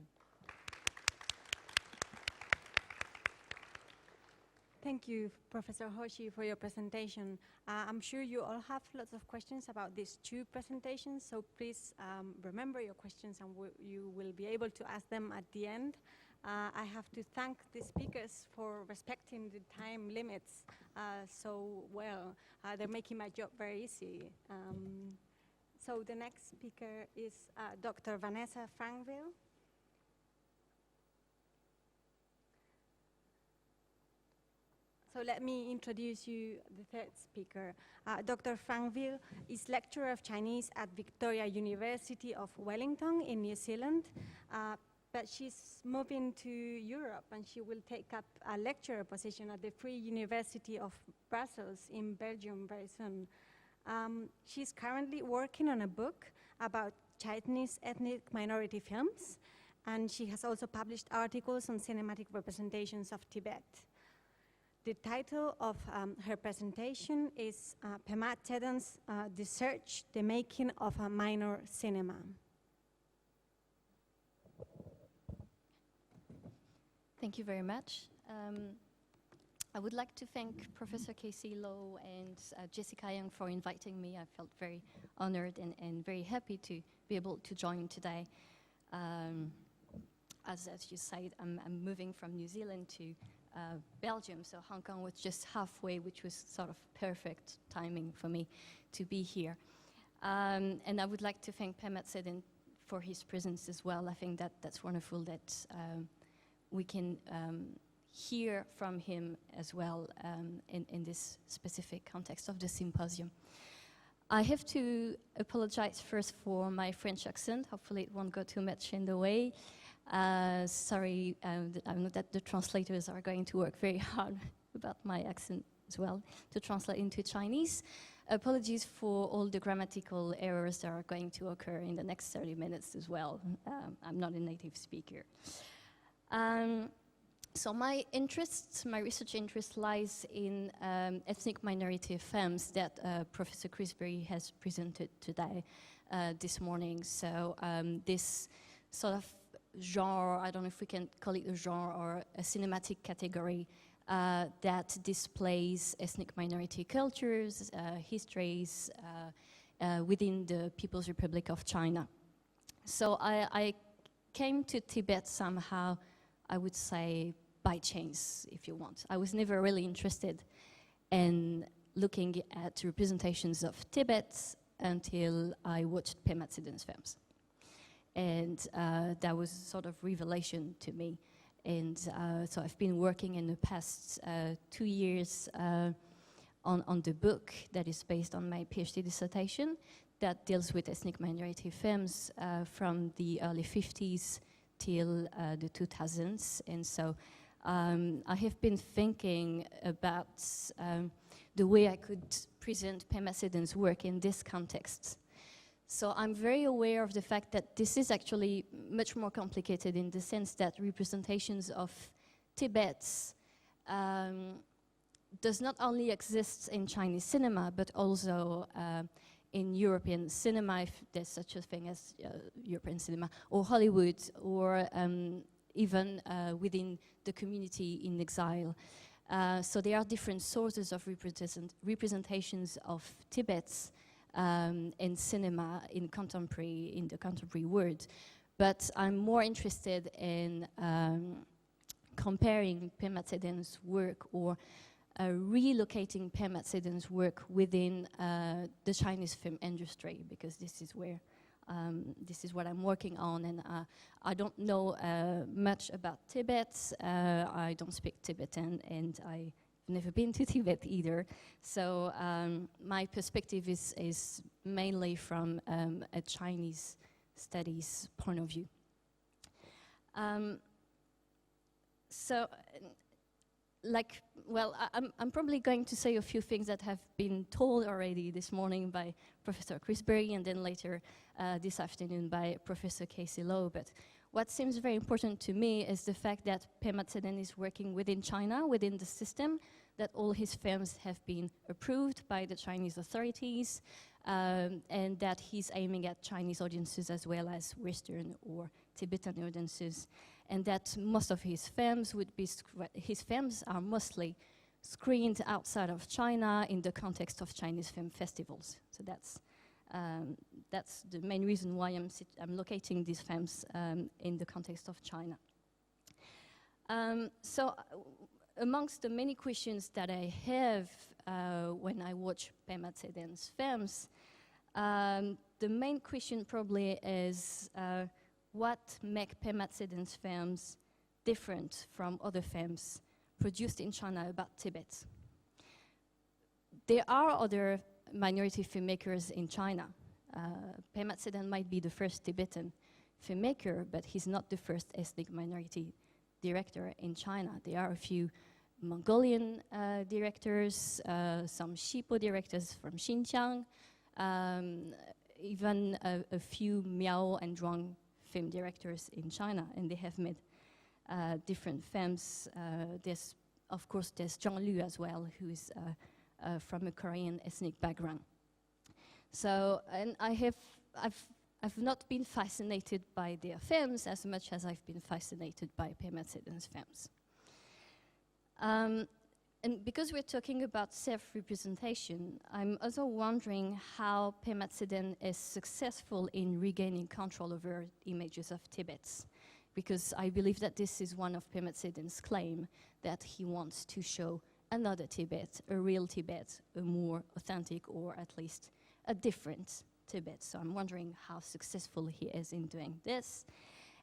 Thank you, Professor Hoshi, for your presentation. I'm sure you all have lots of questions about these two presentations, so please remember your questions and you will be able to ask them at the end. I have to thank the speakers for respecting the time limits so well. They're making my job very easy. So the next speaker is Dr. Vanessa Frangville. So let me introduce you the third speaker. Dr. Frangville is lecturer of Chinese at Victoria University of Wellington in New Zealand, but she's moving to Europe and she will take up a lecturer position at the Free University of Brussels in Belgium very soon. She's currently working on a book about Chinese ethnic minority films, and she has also published articles on cinematic representations of Tibet. The title of her presentation is Pema Tseden's The Search, the Making of a Minor Cinema. Thank you very much. I would like to thank Professor Kwai-cheng Lo and Jessica Young for inviting me. I felt very honored and very happy to be able to join today. As you said, I'm moving from New Zealand to Belgium, so Hong Kong was just halfway, which was sort of perfect timing for me to be here. And I would like to thank Pema Tseden for his presence as well. I think that's wonderful that we can hear from him as well in this specific context of the symposium. I have to apologize first for my French accent. Hopefully it won't go too much in the way. Sorry, I know that the translators are going to work very hard about my accent as well to translate into Chinese. Apologies for all the grammatical errors that are going to occur in the next 30 minutes as well. I'm not a native speaker. So my research interest lies in ethnic minority films that Professor Crisbury has presented today, this morning. So this sort of genre, I don't know if we can call it a genre or a cinematic category that displays ethnic minority cultures, histories within the People's Republic of China. So I came to Tibet somehow, I would say, by chance, if you want. I was never really interested in looking at representations of Tibet until I watched Pema Tseden's films. And that was sort of revelation to me. And so I've been working in the past 2 years on the book that is based on my PhD dissertation that deals with ethnic minority films from the early 50s till the 2000s. And so I have been thinking about the way I could present Pema Tseden's work in this context. So I'm very aware of the fact that this is actually much more complicated in the sense that representations of Tibet does not only exist in Chinese cinema, but also in European cinema, if there's such a thing as European cinema, or Hollywood, or even within the community in exile. So there are different sources of representations of Tibet in cinema, in the contemporary world. But I'm more interested in comparing Pema Tseden's work or relocating Pema Tseden's work within the Chinese film industry, because this is where this is what I'm working on, and I don't know much about Tibet. I don't speak Tibetan, and I've never been to Tibet either. So my perspective is mainly from a Chinese studies point of view. I'm probably going to say a few things that have been told already this morning by Professor Chris Berry, and then later this afternoon by Professor Kwai-cheng Lo. But what seems very important to me is the fact that Pema Tseden is working within China, within the system, that all his films have been approved by the Chinese authorities, and that he's aiming at Chinese audiences as well as Western or Tibetan audiences, and that most of his films are mostly screened outside of China in the context of Chinese film festivals. So that's the main reason why I'm locating these films in the context of China. Amongst the many questions that I have when I watch Pema Tseden's films, the main question probably is what makes Pema Tseden's films different from other films produced in China about Tibet? There are other minority filmmakers in China. Pema Tseden might be the first Tibetan filmmaker, but he's not the first ethnic minority director in China. There are a few Mongolian directors, some Shipo directors from Xinjiang, even a few Miao and Zhuang film directors in China, and they have made different films. There's Zhang Lu as well, who is from a Korean ethnic background. So, and I've not been fascinated by their films as much as I've been fascinated by Pema Tseden's films. And because we're talking about self-representation, I'm also wondering how Pema Tseden is successful in regaining control over images of Tibet, because I believe that this is one of Pema Tseden's claim, that he wants to show another Tibet, a real Tibet, a more authentic or at least a different Tibet. So I'm wondering how successful he is in doing this,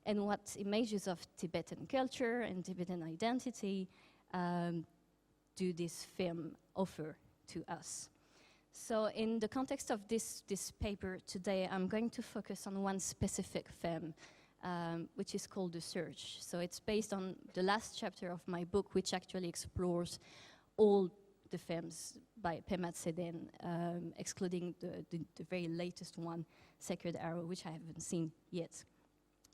and what images of Tibetan culture and Tibetan identity do this film offer to us. So in the context of this paper today, I'm going to focus on one specific film, which is called The Search. So it's based on the last chapter of my book, which actually explores all the films by Pema Tseden, excluding the very latest one, Sacred Arrow, which I haven't seen yet.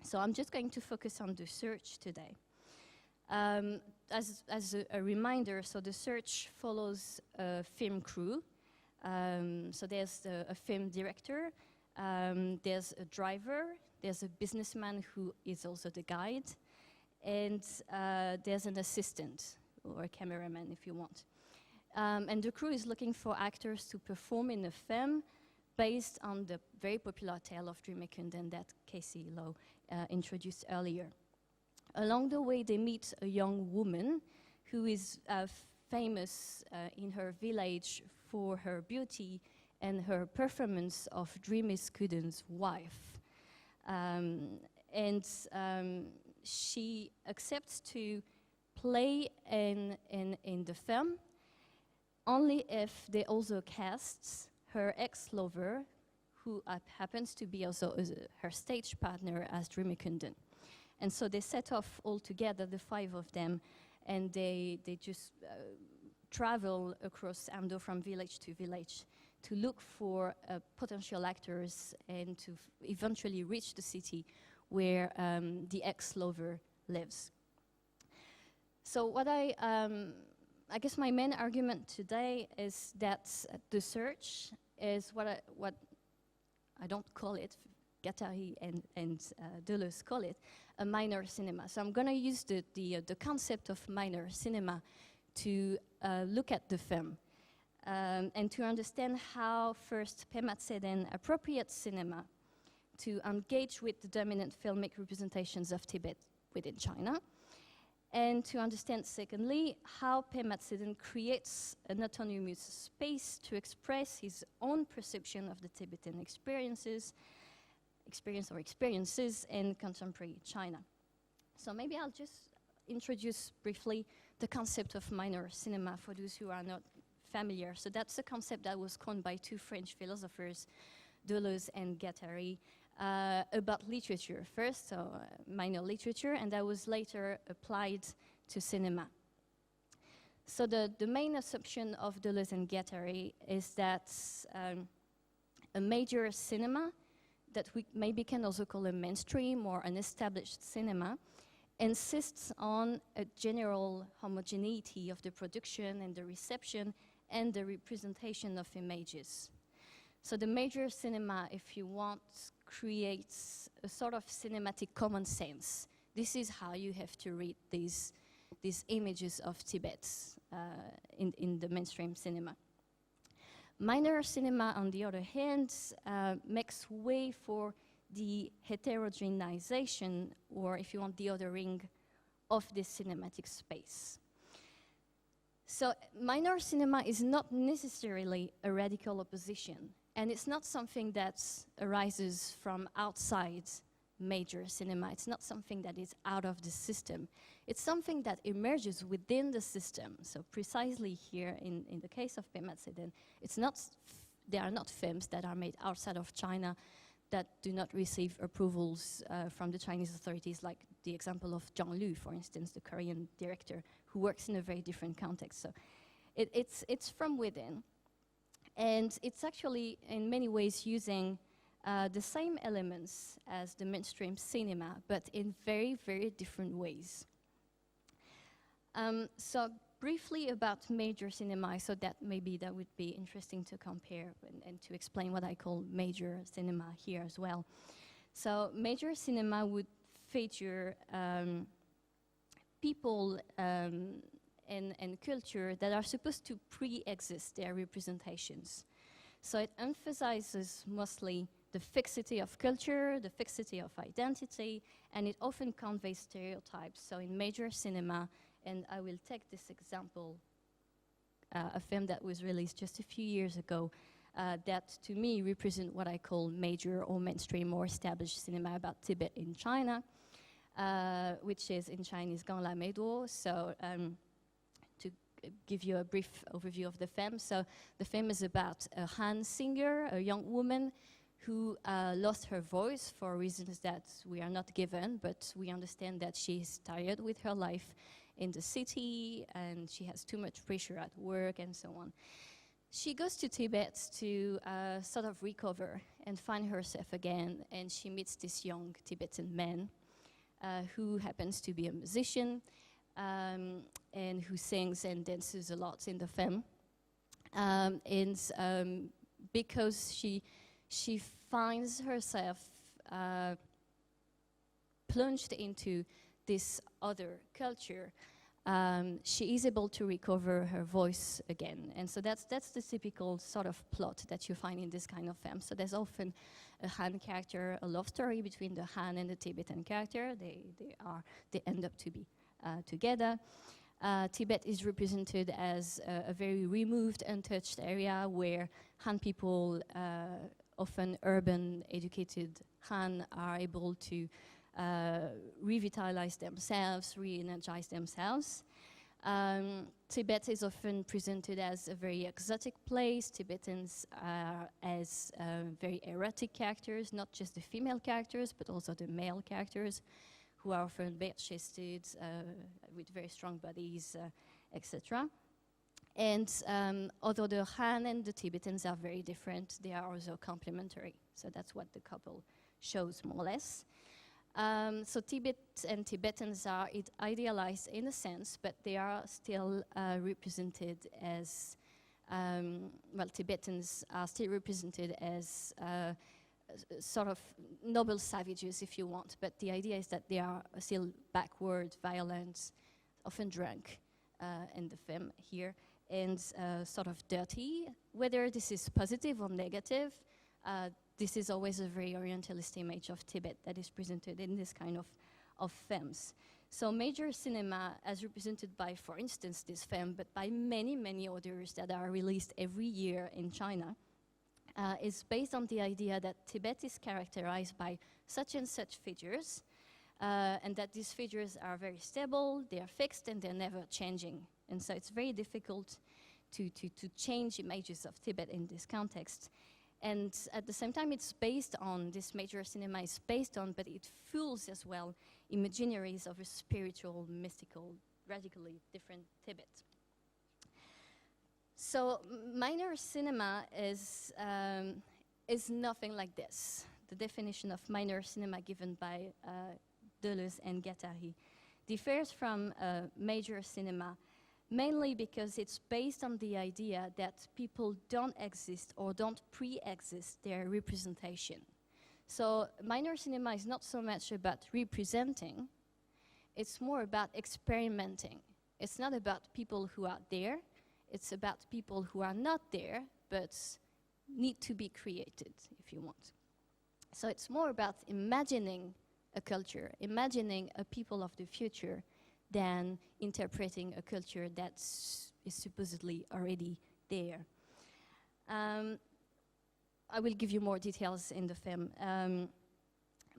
So I'm just going to focus on The Search today. As a reminder, so The Search follows a film crew. So there's a film director, there's a driver, there's a businessman who is also the guide, and there's an assistant, or a cameraman if you want. And the crew is looking for actors to perform in a film based on the very popular tale of Dream Kundun that Kwai-cheng Lo introduced earlier. Along the way, they meet a young woman who is famous in her village for her beauty and her performance of Dream Kundun's wife. She accepts to play in the film only if they also cast her ex-lover, who happens to be also her stage partner as Dreamikunden. And so they set off all together, the 5 of them, and they just travel across Amdo from village to village to look for potential actors and to eventually reach the city where the ex-lover lives. So what I guess my main argument today is that the search is what I don't call it, Guattari and Deleuze call it, a minor cinema. So I'm going to use the concept of minor cinema to look at the film and to understand how first Pema Tseden appropriates cinema to engage with the dominant filmic representations of Tibet within China, and to understand, secondly, how Pema Tseden creates an autonomous space to express his own perception of the Tibetan experiences in contemporary China. So maybe I'll just introduce briefly the concept of minor cinema for those who are not familiar. So that's a concept that was coined by 2 French philosophers, Deleuze and Guattari, about literature first, so minor literature, and that was later applied to cinema. So the main assumption of Deleuze and Guattari is that a major cinema, that we maybe can also call a mainstream or an established cinema, insists on a general homogeneity of the production and the reception and the representation of images. So the major cinema, if you want, creates a sort of cinematic common sense. This is how you have to read these images of Tibet in the mainstream cinema. Minor cinema, on the other hand, makes way for the heterogenization, or if you want, the othering of this cinematic space. So minor cinema is not necessarily a radical opposition, and it's not something that arises from outside major cinema. It's not something that is out of the system. It's something that emerges within the system. So precisely here, in the case of Pema Tseden, there are not films that are made outside of China that do not receive approvals from the Chinese authorities, like the example of Zhang Lu, for instance, the Korean director, who works in a very different context. So it's from within. And it's actually, in many ways, using the same elements as the mainstream cinema, but in very, very different ways. So briefly about major cinema, so that maybe that would be interesting to compare and to explain what I call major cinema here as well. So major cinema would feature people and culture that are supposed to pre-exist their representations. So it emphasizes mostly the fixity of culture, the fixity of identity, and it often conveys stereotypes. So in major cinema, and I will take this example, a film that was released just a few years ago, that to me represent what I call major or mainstream or established cinema about Tibet in China, which is in Chinese Gang La Meiduo. So to give you a brief overview of the film. So the film is about a Han singer, a young woman who lost her voice for reasons that we are not given, but we understand that she's tired with her life in the city and she has too much pressure at work and so on. She goes to Tibet to sort of recover and find herself again, and she meets this young Tibetan man who happens to be a musician and who sings and dances a lot in the film. Because she finds herself plunged into this other culture, she is able to recover her voice again. And so that's the typical sort of plot that you find in this kind of film. So there's often a Han character, a love story between the Han and the Tibetan character. They end up to be together. Tibet is represented as a very removed, untouched area where Han people, often urban, educated Han, are able to revitalize themselves, re-energize themselves. Tibet is often presented as a very exotic place. Tibetans are as very erotic characters, not just the female characters, but also the male characters, who are often bare-chested, with very strong bodies, etc. And although the Han and the Tibetans are very different, they are also complementary. So that's what the couple shows, more or less. So Tibet and Tibetans are idealized in a sense, but they are still represented as, well, Tibetans are still represented as sort of noble savages, if you want. But the idea is that they are still backward, violent, often drunk, in the film here, and sort of dirty. Whether this is positive or negative, this is always a very Orientalist image of Tibet that is presented in this kind of films. So major cinema, as represented by, for instance, this film, but by many, many others that are released every year in China, is based on the idea that Tibet is characterized by such and such features, and that these features are very stable, they are fixed, and they're never changing. And so it's very difficult to change images of Tibet in this context. And at the same time, it's based on, this major cinema is based on, but it fools as well imaginaries of a spiritual, mystical, radically different Tibet. So minor cinema is nothing like this. The definition of minor cinema given by Deleuze and Guattari differs from major cinema, mainly because it's based on the idea that people don't exist or don't pre-exist their representation. So minor cinema is not so much about representing, it's more about experimenting. It's not about people who are there, it's about people who are not there, but need to be created, if you want. So it's more about imagining a culture, imagining a people of the future, than interpreting a culture that is supposedly already there. I will give you more details in the film.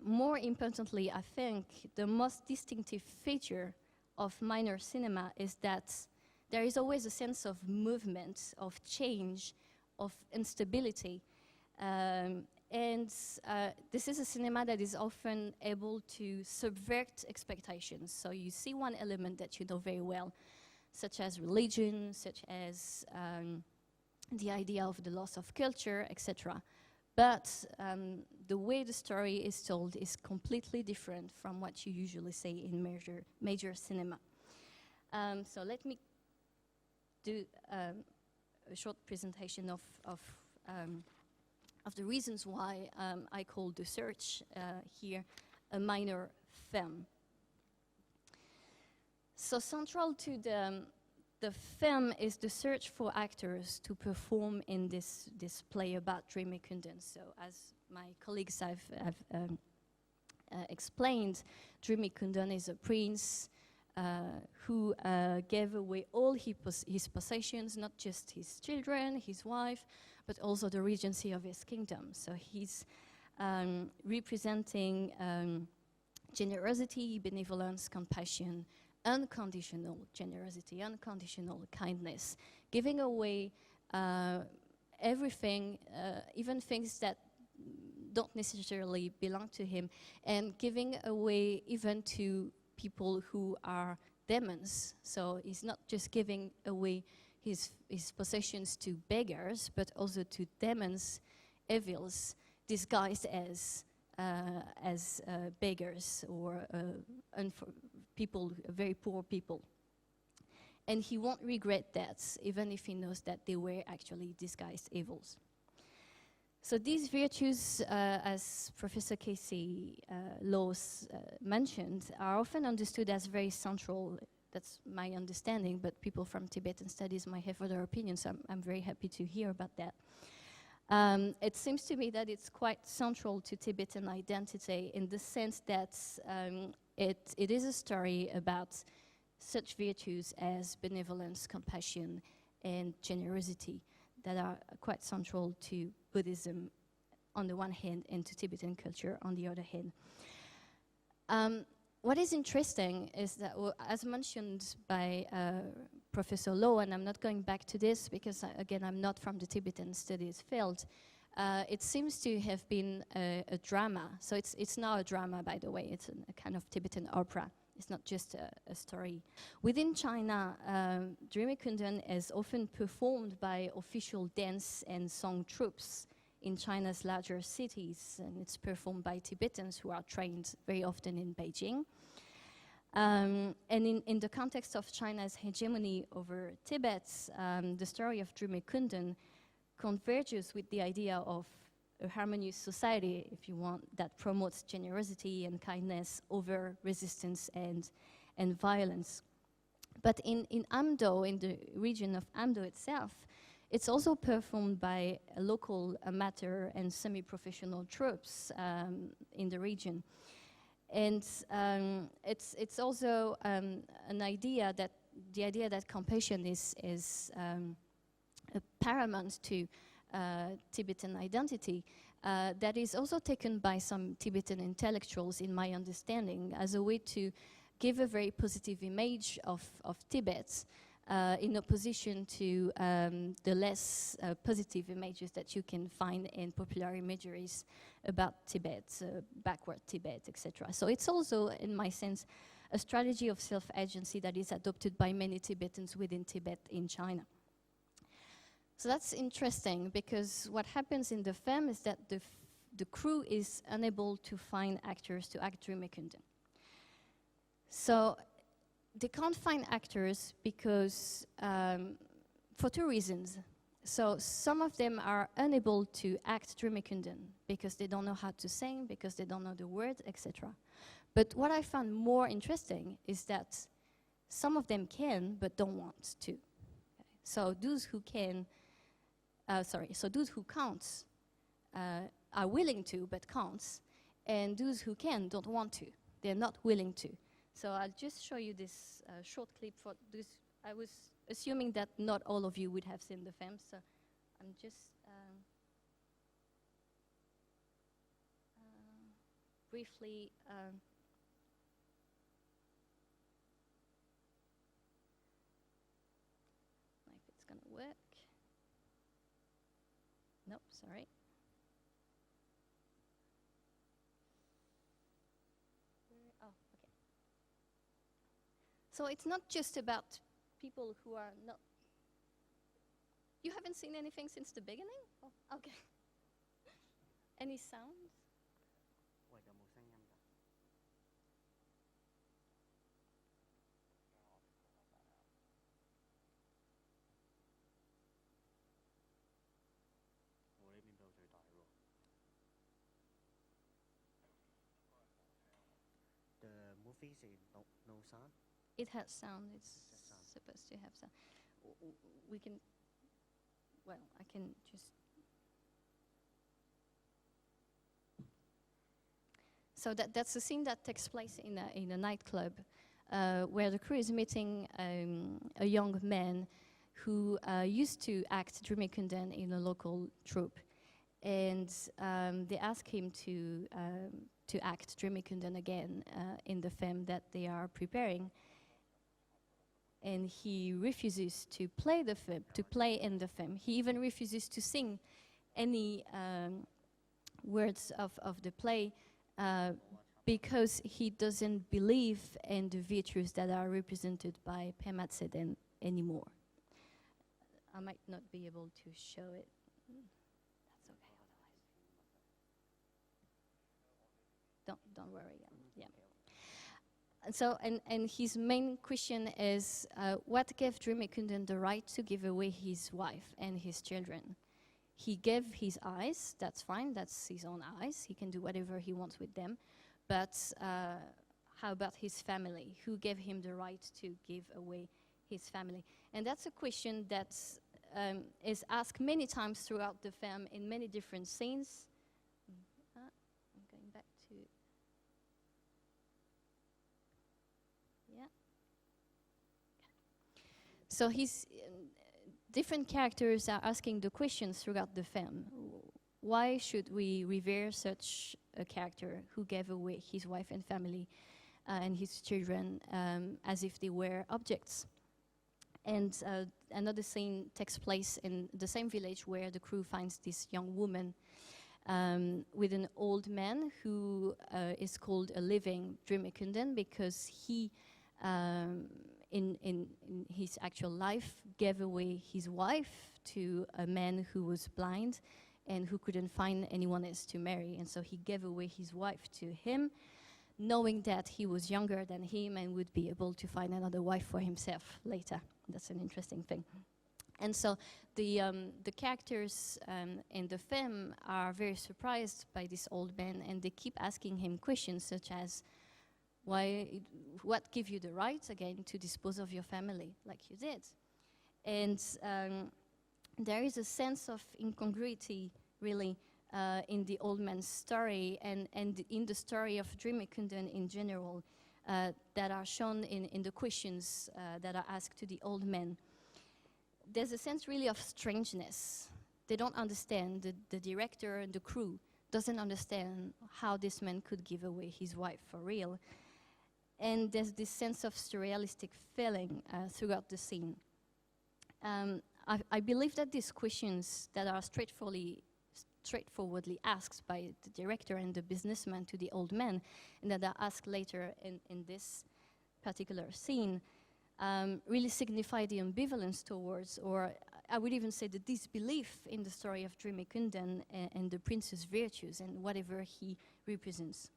More importantly, I think the most distinctive feature of minor cinema is that there is always a sense of movement, of change, of instability. And this is a cinema that is often able to subvert expectations. So you see one element that you know very well, such as religion, such as the idea of the loss of culture, etc. But the way the story is told is completely different from what you usually see in major cinema. So let me do a short presentation of the reasons why I call The Search here a minor film. So central to the film is the search for actors to perform in this play about Dreamy Kundan. So as my colleagues have explained, Dreamy Kundan is a prince who gave away all his possessions, not just his children, his wife, but also the regency of his kingdom. So he's representing generosity, benevolence, compassion, unconditional generosity, unconditional kindness, giving away everything, even things that don't necessarily belong to him, and giving away even to people who are demons. So he's not just giving away his possessions to beggars, but also to demons, evils, disguised as beggars or people, very poor people. And he won't regret that, even if he knows that they were actually disguised evils. So these virtues, as Professor Kwai-cheng Lo mentioned, are often understood as very central. That's my understanding, but people from Tibetan studies might have other opinions, so I'm very happy to hear about that. It seems to me that it's quite central to Tibetan identity in the sense that it is a story about such virtues as benevolence, compassion, and generosity that are quite central to Buddhism on the one hand and to Tibetan culture on the other hand. what is interesting is that, well, as mentioned by Professor Lo, and I'm not going back to this because, again, I'm not from the Tibetan studies field, it seems to have been a drama. So it's now a drama, by the way. It's a kind of Tibetan opera. It's not just a story. Within China, Drimi Kundun is often performed by official dance and song troupes in China's larger cities, and it's performed by Tibetans who are trained very often in Beijing. And in the context of China's hegemony over Tibet, the story of Drimi Kundun converges with the idea of a harmonious society, if you want, that promotes generosity and kindness over resistance and violence. But in Amdo, in the region of Amdo itself, it's also performed by local amateur and semi-professional troops in the region. And it's also the idea that compassion is paramount to Tibetan identity, that is also taken by some Tibetan intellectuals, in my understanding, as a way to give a very positive image of Tibet in opposition to the less positive images that you can find in popular imageries about Tibet, backward Tibet, etc. So it's also, in my sense, a strategy of self-agency that is adopted by many Tibetans within Tibet in China. So that's interesting, because what happens in the film is that the crew is unable to find actors to act Drimi Kundun. So they can't find actors because, for two reasons. So some of them are unable to act Drimi Kundun because they don't know how to sing, because they don't know the words, etc. But what I found more interesting is that some of them can but don't want to. Okay. So those who can, so those who can't are willing to but can't, and those who can don't want to. They're not willing to. So I'll just show you this short clip for this. I was assuming that not all of you would have seen the film, so I'm just briefly if it's gonna work. Nope, sorry. Oh, okay. So it's not just about people who are not... You haven't seen anything since the beginning? Oh, okay. Any sounds? The movie say no sound? It has sound. It's supposed to have sound. We can... Well, I can just... So that's a scene that takes place in a nightclub where the crew is meeting a young man who used to act Drimi Kundun in a local troupe. And they ask him to act Drimi Kundun again in the film that they are preparing. And he refuses to play the film, to play in the film. He even refuses to sing any words of the play because he doesn't believe in the virtues that are represented by Pema Tseden anymore. I might not be able to show it. That's okay otherwise. Don't worry. Yeah. And so, and his main question is, what gave Drimi Kundun the right to give away his wife and his children? He gave his eyes, that's fine, that's his own eyes. He can do whatever he wants with them. But how about his family? Who gave him the right to give away his family? And that's a question that is asked many times throughout the film in many different scenes. I'm going back to... Yeah. So his different characters are asking the questions throughout the film. Why should we revere such a character who gave away his wife and family? and his children as if they were objects. And another scene takes place in the same village where the crew finds this young woman with an old man who is called a living Dreamekunden because he, in his actual life, gave away his wife to a man who was blind and who couldn't find anyone else to marry. And so he gave away his wife to him, knowing that he was younger than him and would be able to find another wife for himself later. That's an interesting thing. And so the characters in the film are very surprised by this old man, and they keep asking him questions such as, what gave you the right again to dispose of your family like you did? And there is a sense of incongruity really in the old man's story and in the story of Dreamekunden in general that are shown in the questions that are asked to the old man. There's a sense really of strangeness. They don't understand, the director and the crew doesn't understand how this man could give away his wife for real. And there's this sense of surrealistic feeling throughout the scene. I believe that these questions that are straightforwardly asked by the director and the businessman to the old man, and that are asked later in this particular scene, really signify the ambivalence towards, or I would even say the disbelief in the story of Dreamekunden and the prince's virtues and whatever he represents.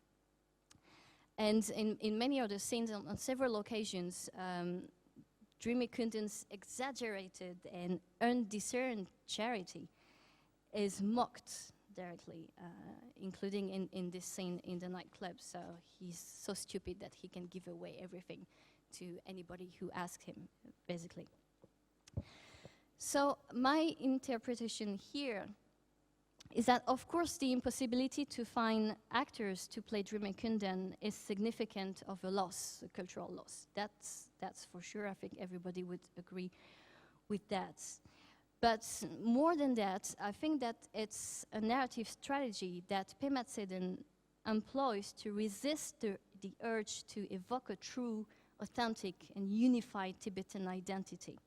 And in many other scenes, on several occasions, Dreamekunden's exaggerated and undiscerned charity is mocked directly, including in this scene in the nightclub. So he's so stupid that he can give away everything to anybody who asks him, basically. So my interpretation here is that, of course, the impossibility to find actors to play Dreamekunden is significant of a loss, a cultural loss. That's for sure. I think everybody would agree with that. But more than that, I think that it's a narrative strategy that Pema Tseden employs to resist the urge to evoke a true, authentic, and unified Tibetan identity.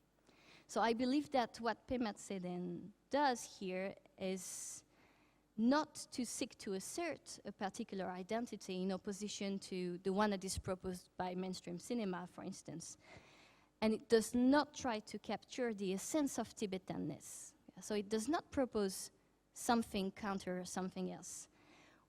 So I believe that what Pema Tseden does here is not to seek to assert a particular identity in opposition to the one that is proposed by mainstream cinema, for instance. And it does not try to capture the essence of Tibetanness. So it does not propose something counter something else.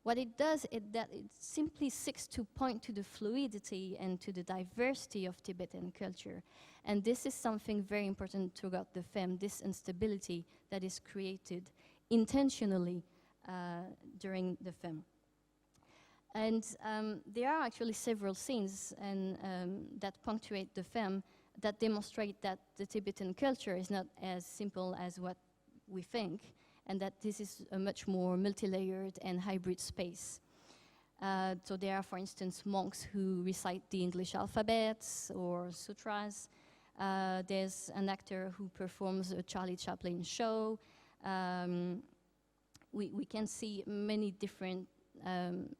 What it does is that it simply seeks to point to the fluidity and to the diversity of Tibetan culture. And this is something very important throughout the film, this instability that is created intentionally during the film. And there are actually several scenes that punctuate the film that demonstrate that the Tibetan culture is not as simple as what we think, and that this is a much more multi-layered and hybrid space. So there are, for instance, monks who recite the English alphabets or sutras. There's an actor who performs a Charlie Chaplin show. We can see many different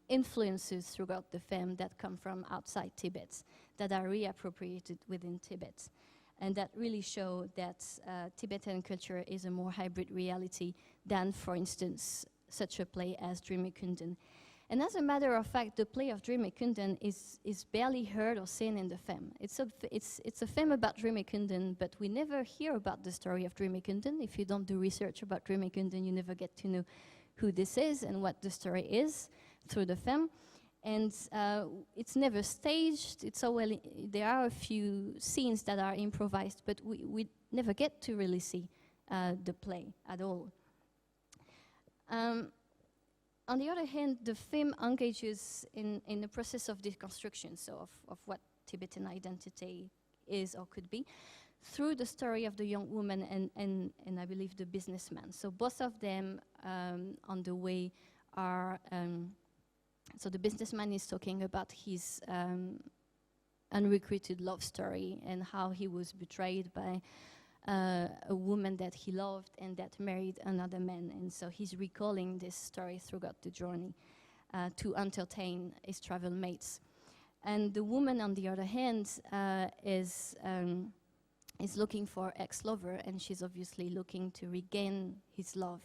influences throughout the film that come from outside Tibet, that are reappropriated within Tibet, and that really show that Tibetan culture is a more hybrid reality than, for instance, such a play as Dreamekunden. And as a matter of fact, the play of Dreamekunden is barely heard or seen in the film. It's a film about Dreamekunden, but we never hear about the story of Dreamekunden. If you don't do research about Dreamekunden, you never get to know who this is and what the story is through the film. And it's never staged. There are a few scenes that are improvised, but we never get to really see the play at all. On the other hand, the film engages in the process of deconstruction, so of what Tibetan identity is or could be, through the story of the young woman and I believe the businessman. So both of them on the way are, so the businessman is talking about his unrequited love story and how he was betrayed by a woman that he loved and that married another man. And so he's recalling this story throughout the journey to entertain his travel mates. And the woman, on the other hand, is looking for ex-lover, and she's obviously looking to regain his love.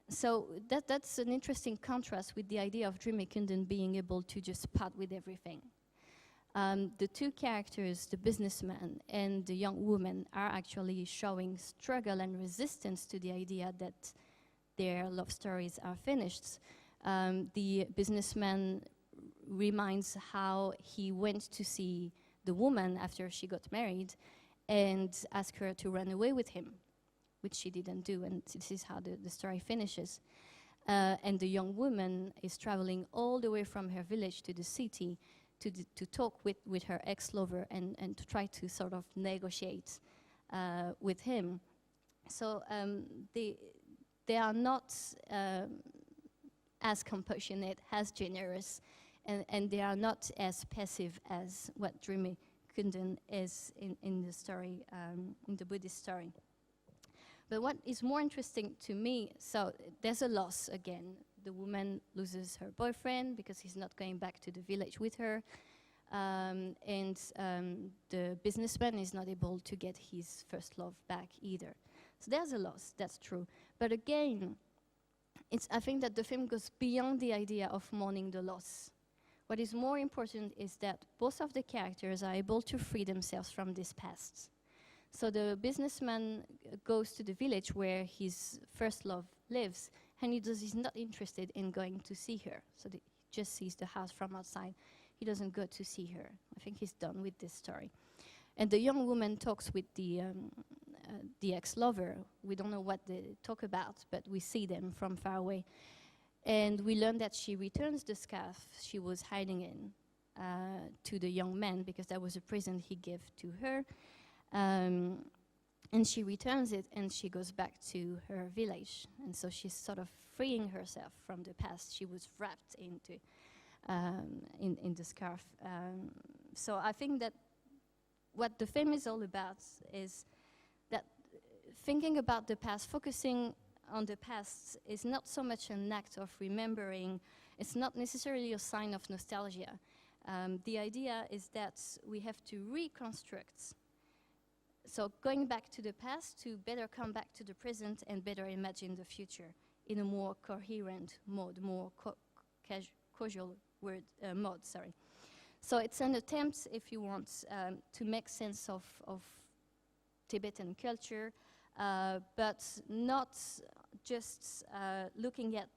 So that's an interesting contrast with the idea of Dream Kundun being able to just part with everything. The two characters, the businessman and the young woman, are actually showing struggle and resistance to the idea that their love stories are finished. The businessman reminds how he went to see the woman after she got married and asked her to run away with him, which she didn't do, and this is how the story finishes. And the young woman is traveling all the way from her village to the city to talk with her ex-lover and to try to sort of negotiate with him. So they are not as compassionate, as generous, and they are not as passive as what Dream Kundun is in the story, in the Buddhist story. But what is more interesting to me, so there's a loss again. The woman loses her boyfriend because he's not going back to the village with her. And the businessman is not able to get his first love back either. So there's a loss, that's true. But again, I think that the film goes beyond the idea of mourning the loss. What is more important is that both of the characters are able to free themselves from this past. So the businessman goes to the village where his first love lives, and he's not interested in going to see her. So he just sees the house from outside. He doesn't go to see her. I think he's done with this story. And the young woman talks with the ex-lover. We don't know what they talk about, but we see them from far away. And we learn that she returns the scarf she was hiding in to the young man, because that was a present he gave to her. And she returns it, and she goes back to her village. And so she's sort of freeing herself from the past she was wrapped into in the scarf. So I think that what the film is all about is that thinking about the past, focusing on the past, is not so much an act of remembering. It's not necessarily a sign of nostalgia. The idea is that we have to reconstruct. So going back to the past to better come back to the present and better imagine the future in a more coherent mode, more causal mode, sorry. So it's an attempt, if you want, to make sense of Tibetan culture, but not just looking at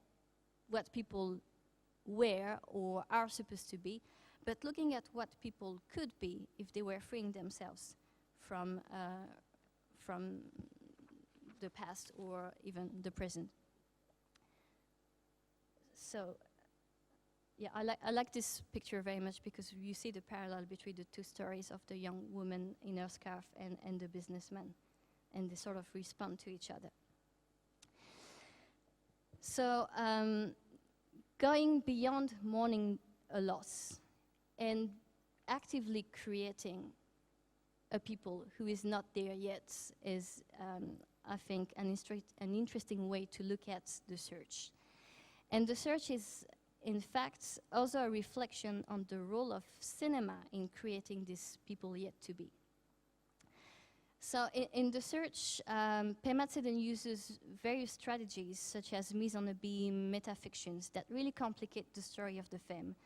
what people were or are supposed to be, but looking at what people could be if they were freeing themselves from the past or even the present. So, yeah, I like this picture very much because you see the parallel between the two stories of the young woman in her scarf and the businessman, and they sort of respond to each other. So, going beyond mourning a loss and actively creating a people who is not there yet is, I think, an interesting way to look at the search. And the search is, in fact, also a reflection on the role of cinema in creating these people yet to be. So in the search, Pema Tseden uses various strategies such as mise en abîme, metafictions that really complicate the story of the film.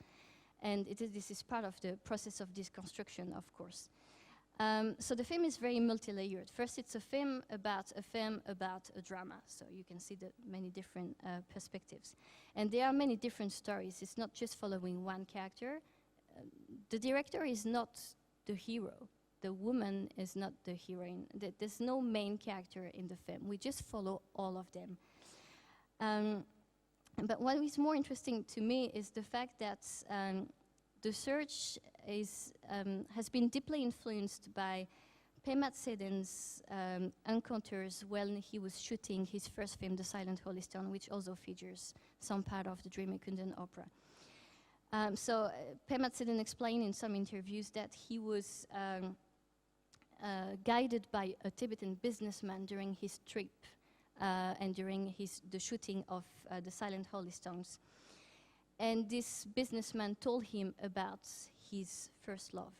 And this is part of the process of deconstruction, of course. So the film is very multi-layered. First, it's a film about a drama. So you can see the many different perspectives. And there are many different stories. It's not just following one character. The director is not the hero. The woman is not the heroine. There's no main character in the film. We just follow all of them. But what is more interesting to me is the fact that the search has been deeply influenced by Pema Tseden's encounters when he was shooting his first film, The Silent Holy Stone, which also features some part of the Dream Kundun opera. So Pema Tseden explained in some interviews that he was guided by a Tibetan businessman during his trip and during the shooting of The Silent Holy Stones. And this businessman told him about his first love.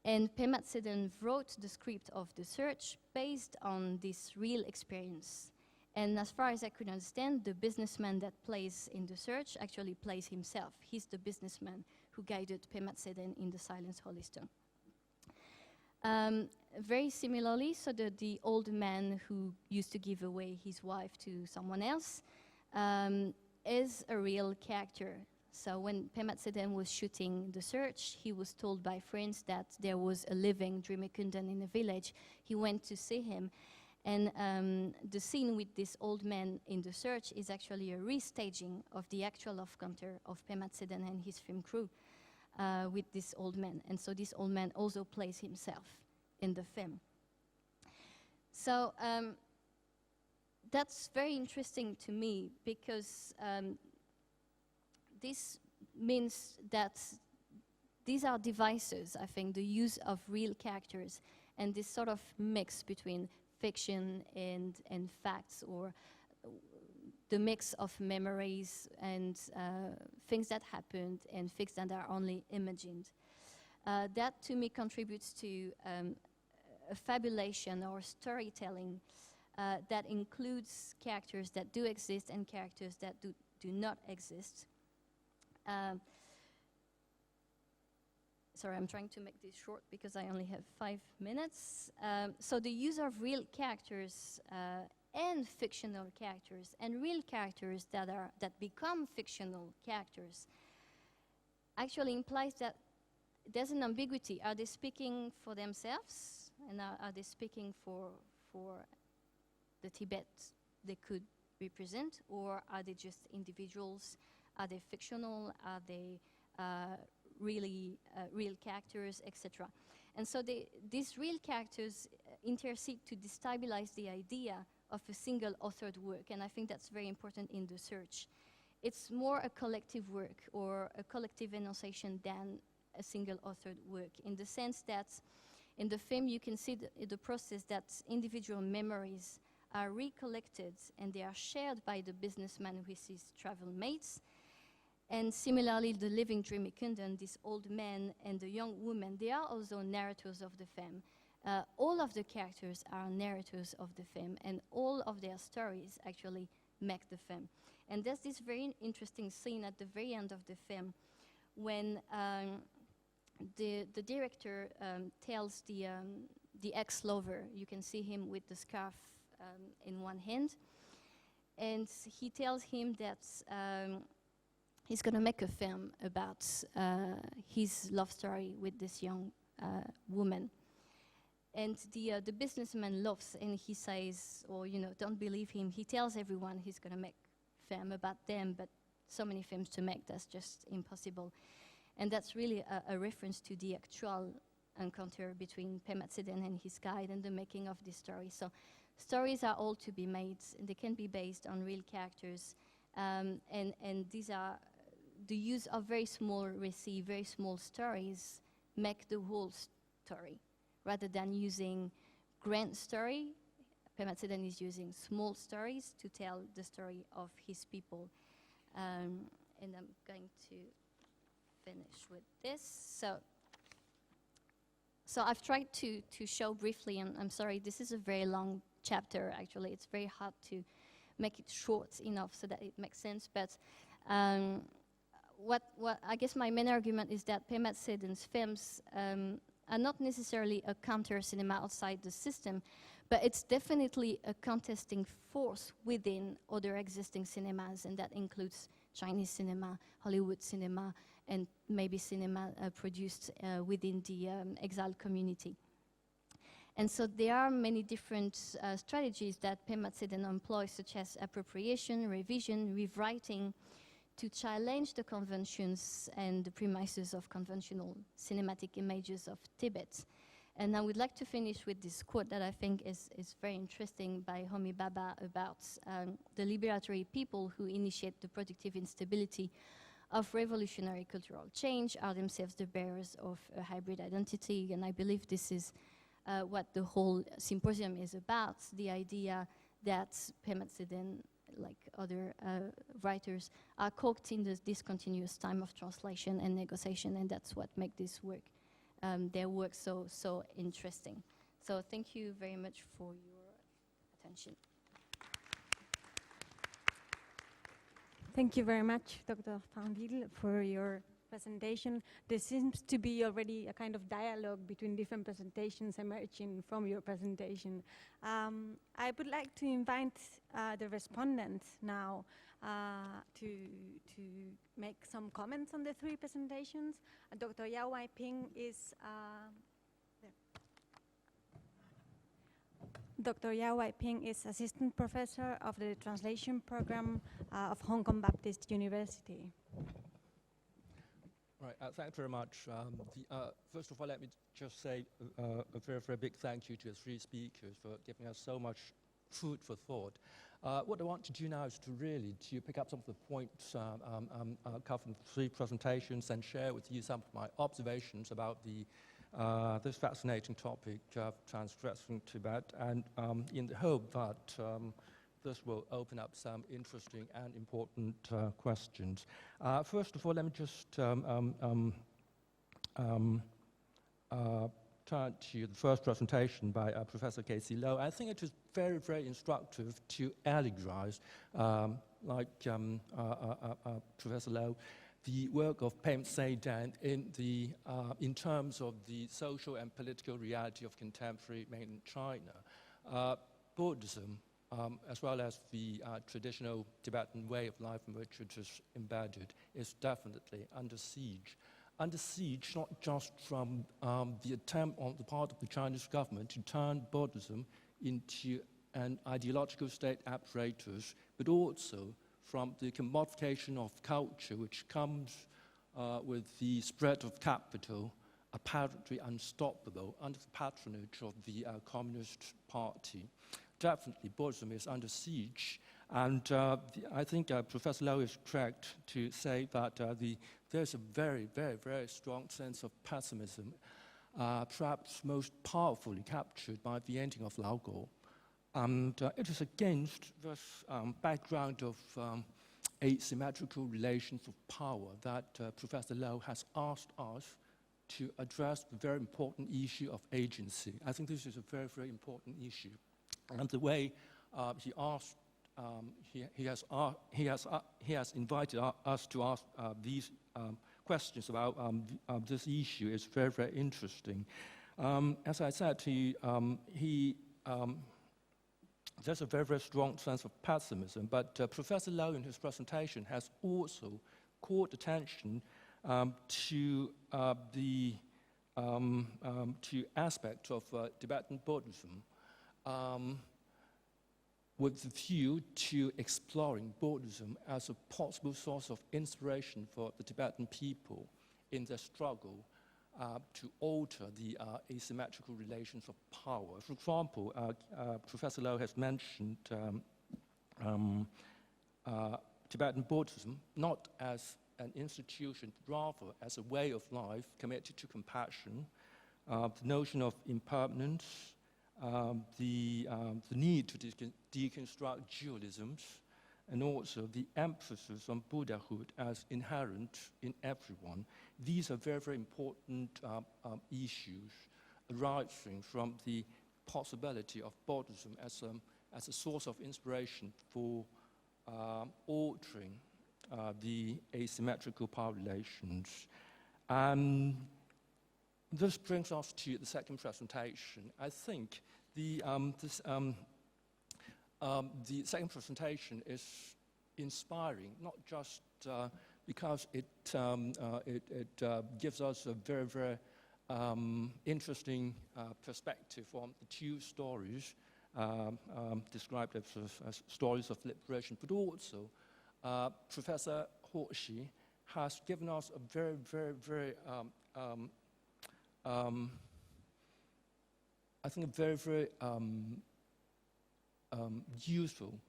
And Pema Tseden wrote the script of the search based on this real experience. And as far as I could understand, the businessman that plays in the search actually plays himself. He's the businessman who guided Pema Tseden in the Silence Holy Stone. Very similarly, so the old man who used to give away his wife to someone else is a real character. So when Pema Tseden was shooting the search, he was told by friends that there was a living Drimikundan in a village. He went to see him. And the scene with this old man in the search is actually a restaging of the actual encounter of Pema Tseden and his film crew with this old man. And so this old man also plays himself in the film. So that's very interesting to me because this means that these are devices, I think, the use of real characters and this sort of mix between fiction and facts, or the mix of memories and things that happened and things that are only imagined. That to me contributes to a fabulation or storytelling that includes characters that do exist and characters that do not exist. Sorry, I'm trying to make this short because I only have 5 minutes. So the use of real characters and fictional characters and real characters that become fictional characters actually implies that there's an ambiguity. Are they speaking for themselves, and are they speaking for the Tibet they could represent, or are they just individuals? Are they fictional? Are they really real characters, etc.? And so these real characters intercede to destabilize the idea of a single authored work, and I think that's very important in the search. It's more a collective work or a collective enunciation than a single authored work, in the sense that in the film you can see the process that individual memories are recollected and they are shared by the businessman with his travel mates. And similarly, the living Drimikundan, this old man and the young woman, they are also narrators of the film. All of the characters are narrators of the film, and all of their stories actually make the film. And there's this very interesting scene at the very end of the film when the director tells the ex-lover, you can see him with the scarf in one hand, and he tells him that he's going to make a film about his love story with this young woman. And the businessman laughs and he says, or don't believe him. He tells everyone he's going to make a film about them, but so many films to make, that's just impossible. And that's really a reference to the actual encounter between Pema Tseden and his guide and the making of this story. So stories are all to be made, and they can be based on real characters. And these are the use of very small récits, very small stories, make the whole story. Rather than using grand story, Pema Tseden is using small stories to tell the story of his people. And I'm going to finish with this. So I've tried to show briefly, and I'm sorry, this is a very long chapter actually. It's very hard to make it short enough so that it makes sense. But what I guess my main argument is that Pema Tseden's films are not necessarily a counter cinema outside the system, but it's definitely a contesting force within other existing cinemas, and that includes Chinese cinema, Hollywood cinema, and maybe cinema produced within the exiled community. And so there are many different strategies that Pema Tseden employs, such as appropriation, revision, rewriting, to challenge the conventions and the premises of conventional cinematic images of Tibet. And I would like to finish with this quote that I think is very interesting by Homi Bhabha about the liberatory people who initiate the productive instability of revolutionary cultural change are themselves the bearers of a hybrid identity. And I believe this is what the whole symposium is about, the idea that Pema Tseden like other writers, are caught in this continuous time of translation and negotiation, and that's what makes this work, their work so interesting. So thank you very much for your attention. Thank you very much, Dr. Frangville, for your presentation. There seems to be already a kind of dialogue between different presentations emerging from your presentation. I would like to invite the respondents now to make some comments on the three presentations. Dr. Yau Wai-ping is Dr. Yau Wai-ping is Assistant Professor of the Translation Program of Hong Kong Baptist University. Right, thanks very much. First of all, let me just say a very, very big thank you to the three speakers for giving us so much food for thought. What I want to do now is to really pick up some of the points covered in the three presentations and share with you some of my observations about this fascinating topic of transgressing Tibet, and in the hope that this will open up some interesting and important questions. First of all, let me just turn to the first presentation by Professor Kwai-cheng Lo. I think it is very, very instructive to allegorize, like Professor Lo, the work of Pema Tseden in terms of the social and political reality of contemporary mainland China. Buddhism, as well as the traditional Tibetan way of life in which it is embedded, is definitely under siege. Under siege not just from the attempt on the part of the Chinese government to turn Buddhism into an ideological state apparatus, but also from the commodification of culture which comes with the spread of capital, apparently unstoppable under the patronage of the Communist Party. Definitely, Buddhism is under siege, and I think Professor Lo is correct to say that there's a very, very, very strong sense of pessimism, perhaps most powerfully captured by the ending of Lao Go. And it is against this background of asymmetrical relations of power that Professor Lo has asked us to address the very important issue of agency. I think this is a very, very important issue. And the way he has invited us to ask these questions about this issue is very, very interesting. As I said to you, there's a very, very strong sense of pessimism, but Professor Lo in his presentation has also called attention to the aspect of Tibetan Buddhism with the view to exploring Buddhism as a possible source of inspiration for the Tibetan people in their struggle to alter the asymmetrical relations of power. For example, Professor Lo has mentioned Tibetan Buddhism not as an institution, but rather as a way of life committed to compassion, the notion of impermanence, the need to deconstruct dualisms, and also the emphasis on Buddhahood as inherent in everyone. These are very, very important issues arising from the possibility of Buddhism as a source of inspiration for altering the asymmetrical power relations. And this brings us to the second presentation. I think the second presentation is inspiring, not just because it gives us a very, very interesting perspective on the two stories described as stories of liberation, but also Professor Hoshi has given us a very, very, very I think a very, very useful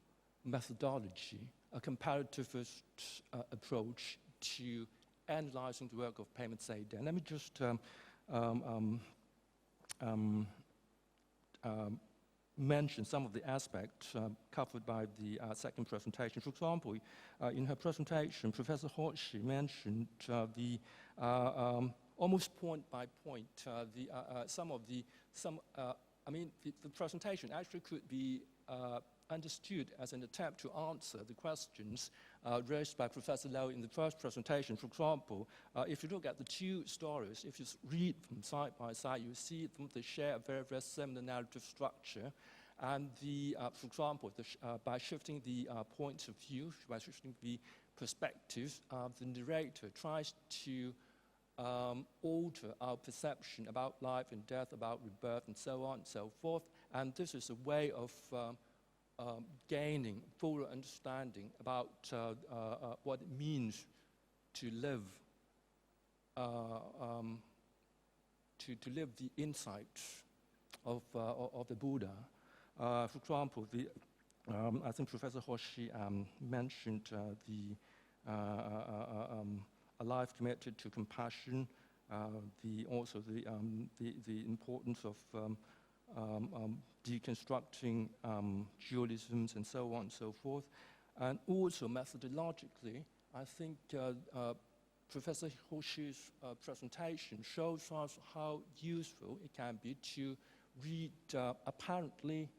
methodology, a comparativist approach to analyzing the work of Pema Tseden. Let me just mention some of the aspects covered by the second presentation. For example, in her presentation, Professor Hoshi mentioned the almost point by point, the presentation actually could be understood as an attempt to answer the questions raised by Professor Lo in the first presentation. For example, if you look at the two stories, if you read them side by side, you see them, they share a very, very similar narrative structure. And for example, by shifting the point of view, by shifting the perspective, the narrator tries to alter our perception about life and death, about rebirth, and so on and so forth. And this is a way of gaining fuller understanding about what it means to live, to live the insights of the Buddha. For example, I think Professor Hoshi mentioned a life committed to compassion, also the importance of deconstructing dualisms and so on and so forth. And also methodologically, I think Professor Hoshi's presentation shows us how useful it can be to read apparently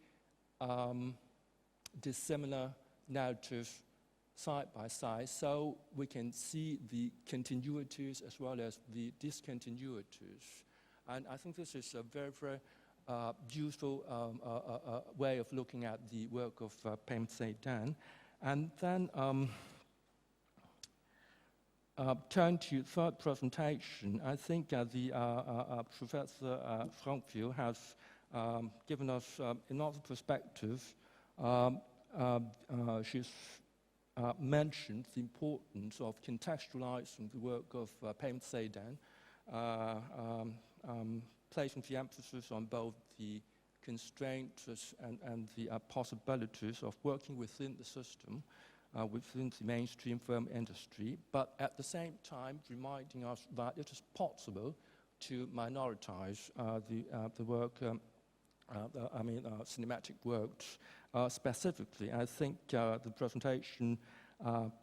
dissimilar narratives side by side, so we can see the continuities as well as the discontinuities. And I think this is a very, very useful way of looking at the work of Pema Tseden. And then turn to third presentation. I think the Professor Frangville has given us another perspective. She's mentioned the importance of contextualizing the work of Pema Tseden, placing the emphasis on both the constraints and the possibilities of working within the system, within the mainstream film industry, but at the same time reminding us that it is possible to minoritize the work, cinematic works. Specifically, I think the presentation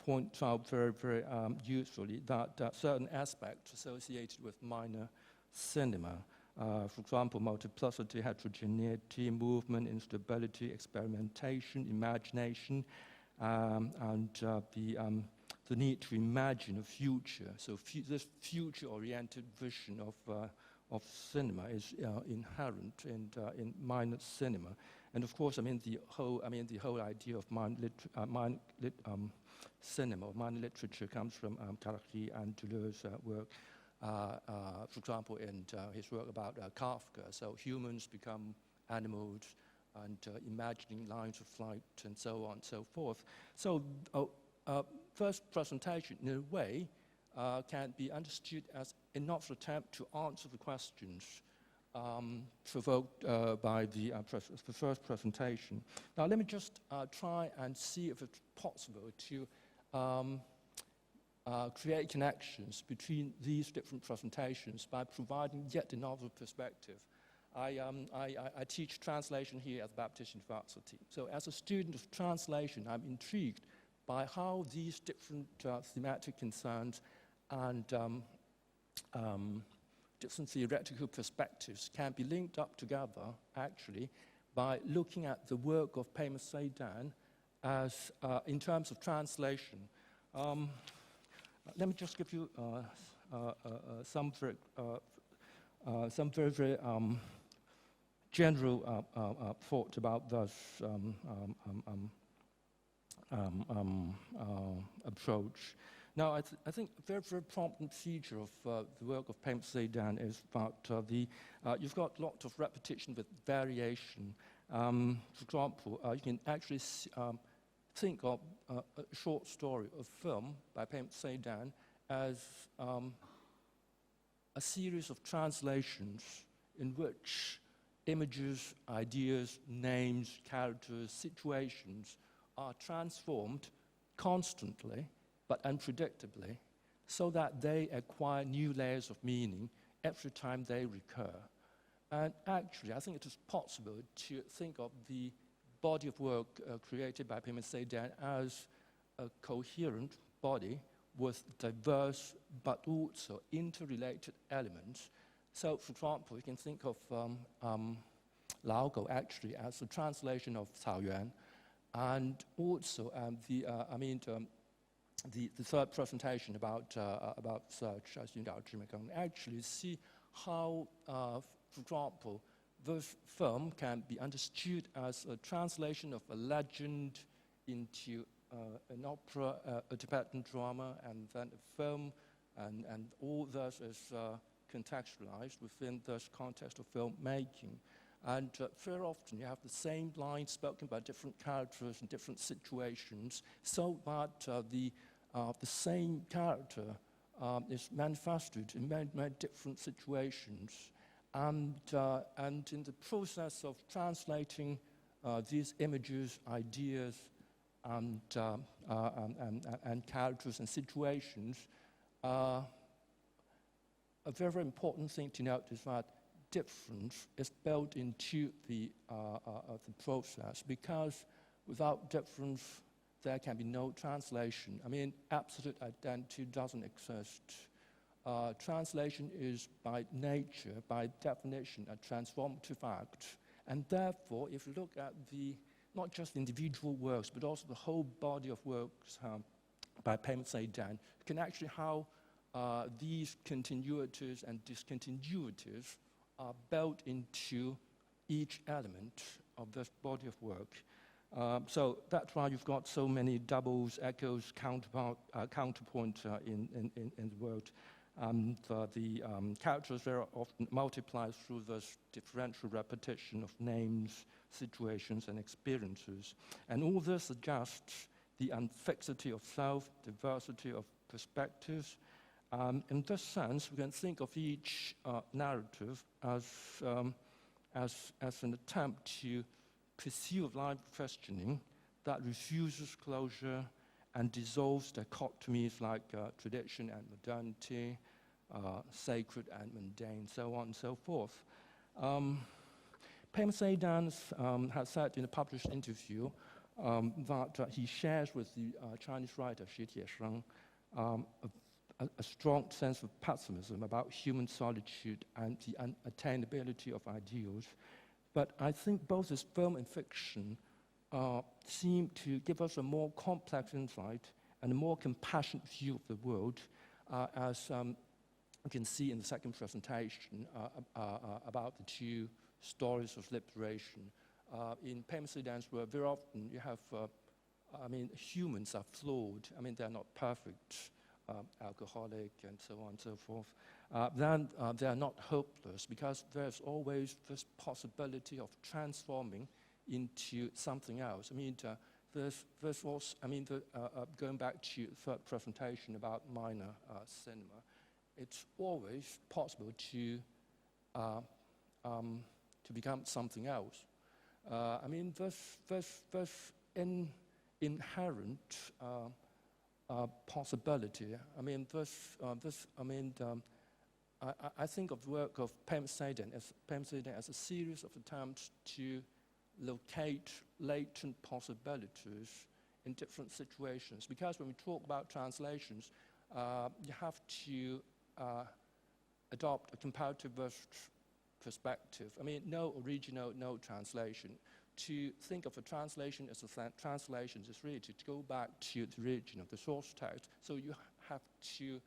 points out very, very usefully that certain aspects associated with minor cinema, for example, multiplicity, heterogeneity, movement, instability, experimentation, imagination, and the need to imagine a future. So this future-oriented vision of cinema is inherent in minor cinema. And of course, the whole idea of cinema, minor literature, comes from Carré and Deleuze's work. For example, in his work about Kafka, so humans become animals, and imagining lines of flight, and so on and so forth. So, first presentation, in a way, can be understood as another attempt to answer the questions provoked by the first presentation. Now, let me just try and see if it's possible to create connections between these different presentations by providing yet another perspective. I teach translation here at the Baptist University. So as a student of translation, I'm intrigued by how these different thematic concerns and different theoretical perspectives can be linked up together, actually, by looking at the work of Pema Tseden as in terms of translation. Let me just give you some very, very general thought about this approach. Now, I think a very, very prominent feature of the work of Pema Tseden is that you've got lots of repetition with variation. For example, you can actually think of a short story, a film by Pema Tseden, as a series of translations in which images, ideas, names, characters, situations are transformed constantly but unpredictably, so that they acquire new layers of meaning every time they recur. And actually, I think it is possible to think of the body of work created by Pema Tseden as a coherent body with diverse but also interrelated elements. So, for example, you can think of Lao Go actually as a translation of Cao Yuan, and also the third presentation about search as you can actually see how, for example, this film can be understood as a translation of a legend into an opera, a Tibetan drama, and then a film, and all this is contextualized within this context of filmmaking. And very often you have the same lines spoken by different characters in different situations, so that the same character is manifested in many different situations. And in the process of translating these images, ideas, and characters and situations, a very important thing to note is that difference is built into the process, because without difference there can be no translation. I mean, absolute identity doesn't exist. Translation is by nature, by definition, a transformative act. And therefore, if you look at not just individual works, but also the whole body of works by Pema Tseden, you can actually how these continuities and discontinuities are built into each element of this body of work. So that's why you've got so many doubles, echoes, counterpoint in the world. The characters very often multiply through this differential repetition of names, situations, and experiences. And all this suggests the unfixity of self, diversity of perspectives. In this sense, we can think of each narrative as an attempt to pursue life questioning that refuses closure and dissolves dichotomies like tradition and modernity, sacred and mundane, so on and so forth. Pema Tseden has said in a published interview that he shares with the Chinese writer Xu Tiesheng a strong sense of pessimism about human solitude and the unattainability of ideals. But I think both his film and fiction seem to give us a more complex insight and a more compassionate view of the world, as you can see in the second presentation about the two stories of liberation. In Pema Tseden's work, very often you have, humans are flawed. I mean, they're not perfect, alcoholic, and so on and so forth. Then they are not hopeless, because there's always this possibility of transforming into something else. I mean, there's also, going back to the third presentation about minor cinema, it's always possible to become something else. There's inherent possibility. I think of the work of Pema Tseden as a series of attempts to locate latent possibilities in different situations. Because when we talk about translations, you have to adopt a comparativist perspective. I mean, no original, no translation. To think of a translation as a translation is really to go back to the origin of the source text. So you have to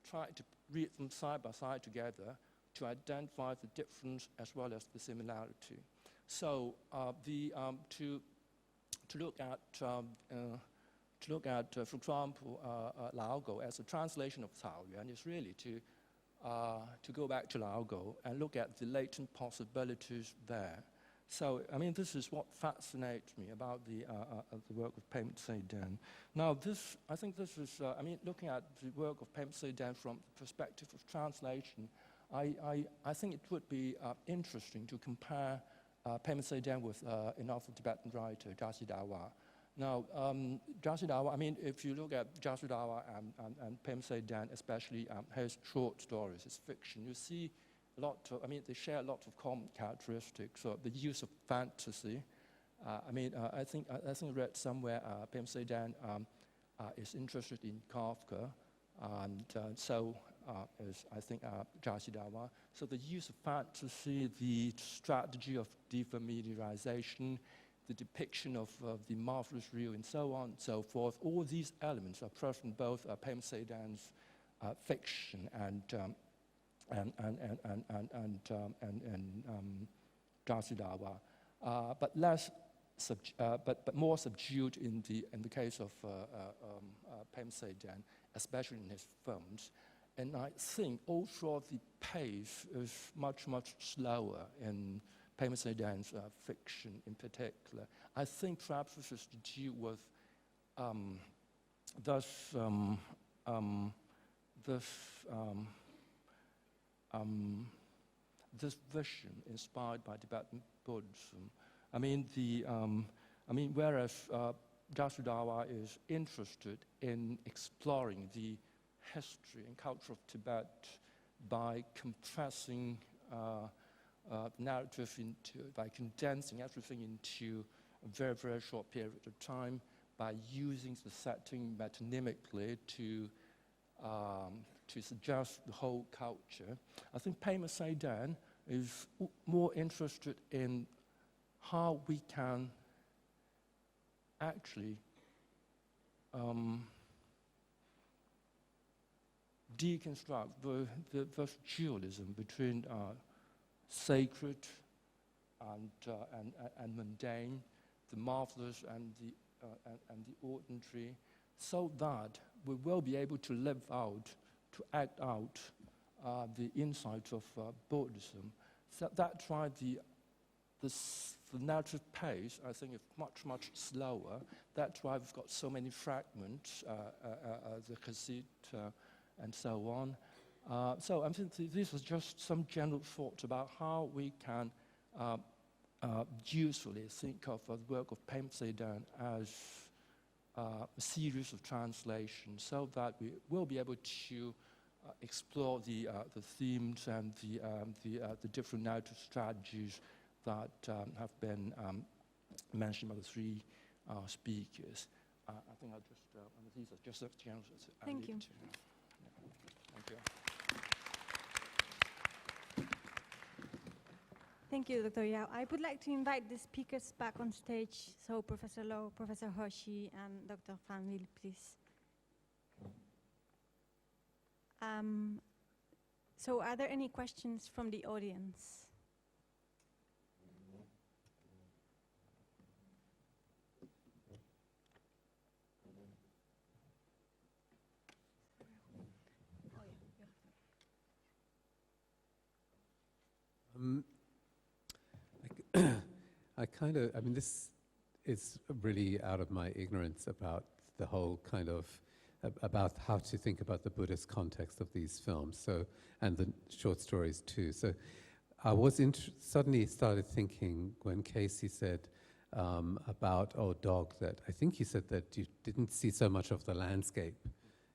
try to read them side by side together to identify the difference as well as the similarity. So to look at, for example, Lao Go as a translation of Cao Yuan is really to go back to Lao Go and look at the latent possibilities there. So, this is what fascinates me about the work of Pema Tseden. Now, I think this is, looking at the work of Pema Tseden from the perspective of translation, I think it would be interesting to compare Pema Tseden with another Tibetan writer, Gyasi Dawa. Now, Gyasi Dawa, if you look at Gyasi Dawa and Pema Tseden, especially his short stories, his fiction, you see they share a lot of common characteristics. So the use of fantasy. I think I read somewhere Pema Tseden is interested in Kafka, and so is, I think, Jasidawa. So the use of fantasy, the strategy of defamiliarization, the depiction of the marvelous real, and so on and so forth, all these elements are present in both Pema Tseden's fiction and Jasidawa, but more subdued in the case of Pema Tseden, especially in his films. And I think also the pace is much slower in Pema Tseden's fiction in particular. I think perhaps this is to do with this vision inspired by Tibetan Buddhism. Whereas Jasidawa is interested in exploring the history and culture of Tibet by compressing narrative by condensing everything into a very short period of time, by using the setting metonymically to suggest the whole culture. I think Pema Tseden is more interested in how we can actually deconstruct the dualism between sacred and mundane, the marvelous and the ordinary, so that we will be able to live out, to act out the insights of Buddhism. So that's why the narrative pace, I think, is much slower. That's why we've got so many fragments, the cassette, and so on. So I think this was just some general thoughts about how we can usefully think of the work of Pema Tseden as a series of translations, so that we will be able to explore the themes and the different narrative strategies that have been mentioned by the three speakers. I think I'll just, these are just general. Thank you. Thank you. Thank you, Dr. Yau. I would like to invite the speakers back on stage. So Professor Lo, Professor Hoshi, and Dr. Frangville, please. So are there any questions from the audience? This is really out of my ignorance about the whole kind of, about how to think about the Buddhist context of these films, and the short stories too. So I was suddenly started thinking when Casey said about Old Dog, that I think you said that you didn't see so much of the landscape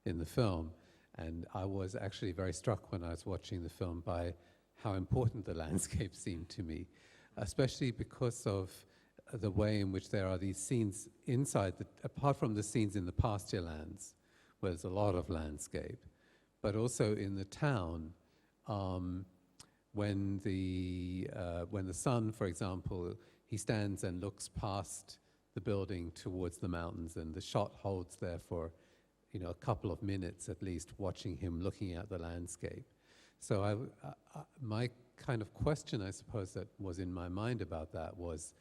in the film. And I was actually very struck when I was watching the film by how important the landscape seemed to me, especially because of the way in which there are these scenes inside, apart from the scenes in the pasture lands, where there's a lot of landscape, but also in the town, when the sun, for example, he stands and looks past the building towards the mountains, and the shot holds there for, a couple of minutes at least, watching him looking at the landscape. So my kind of question, I suppose, that was in my mind about that was,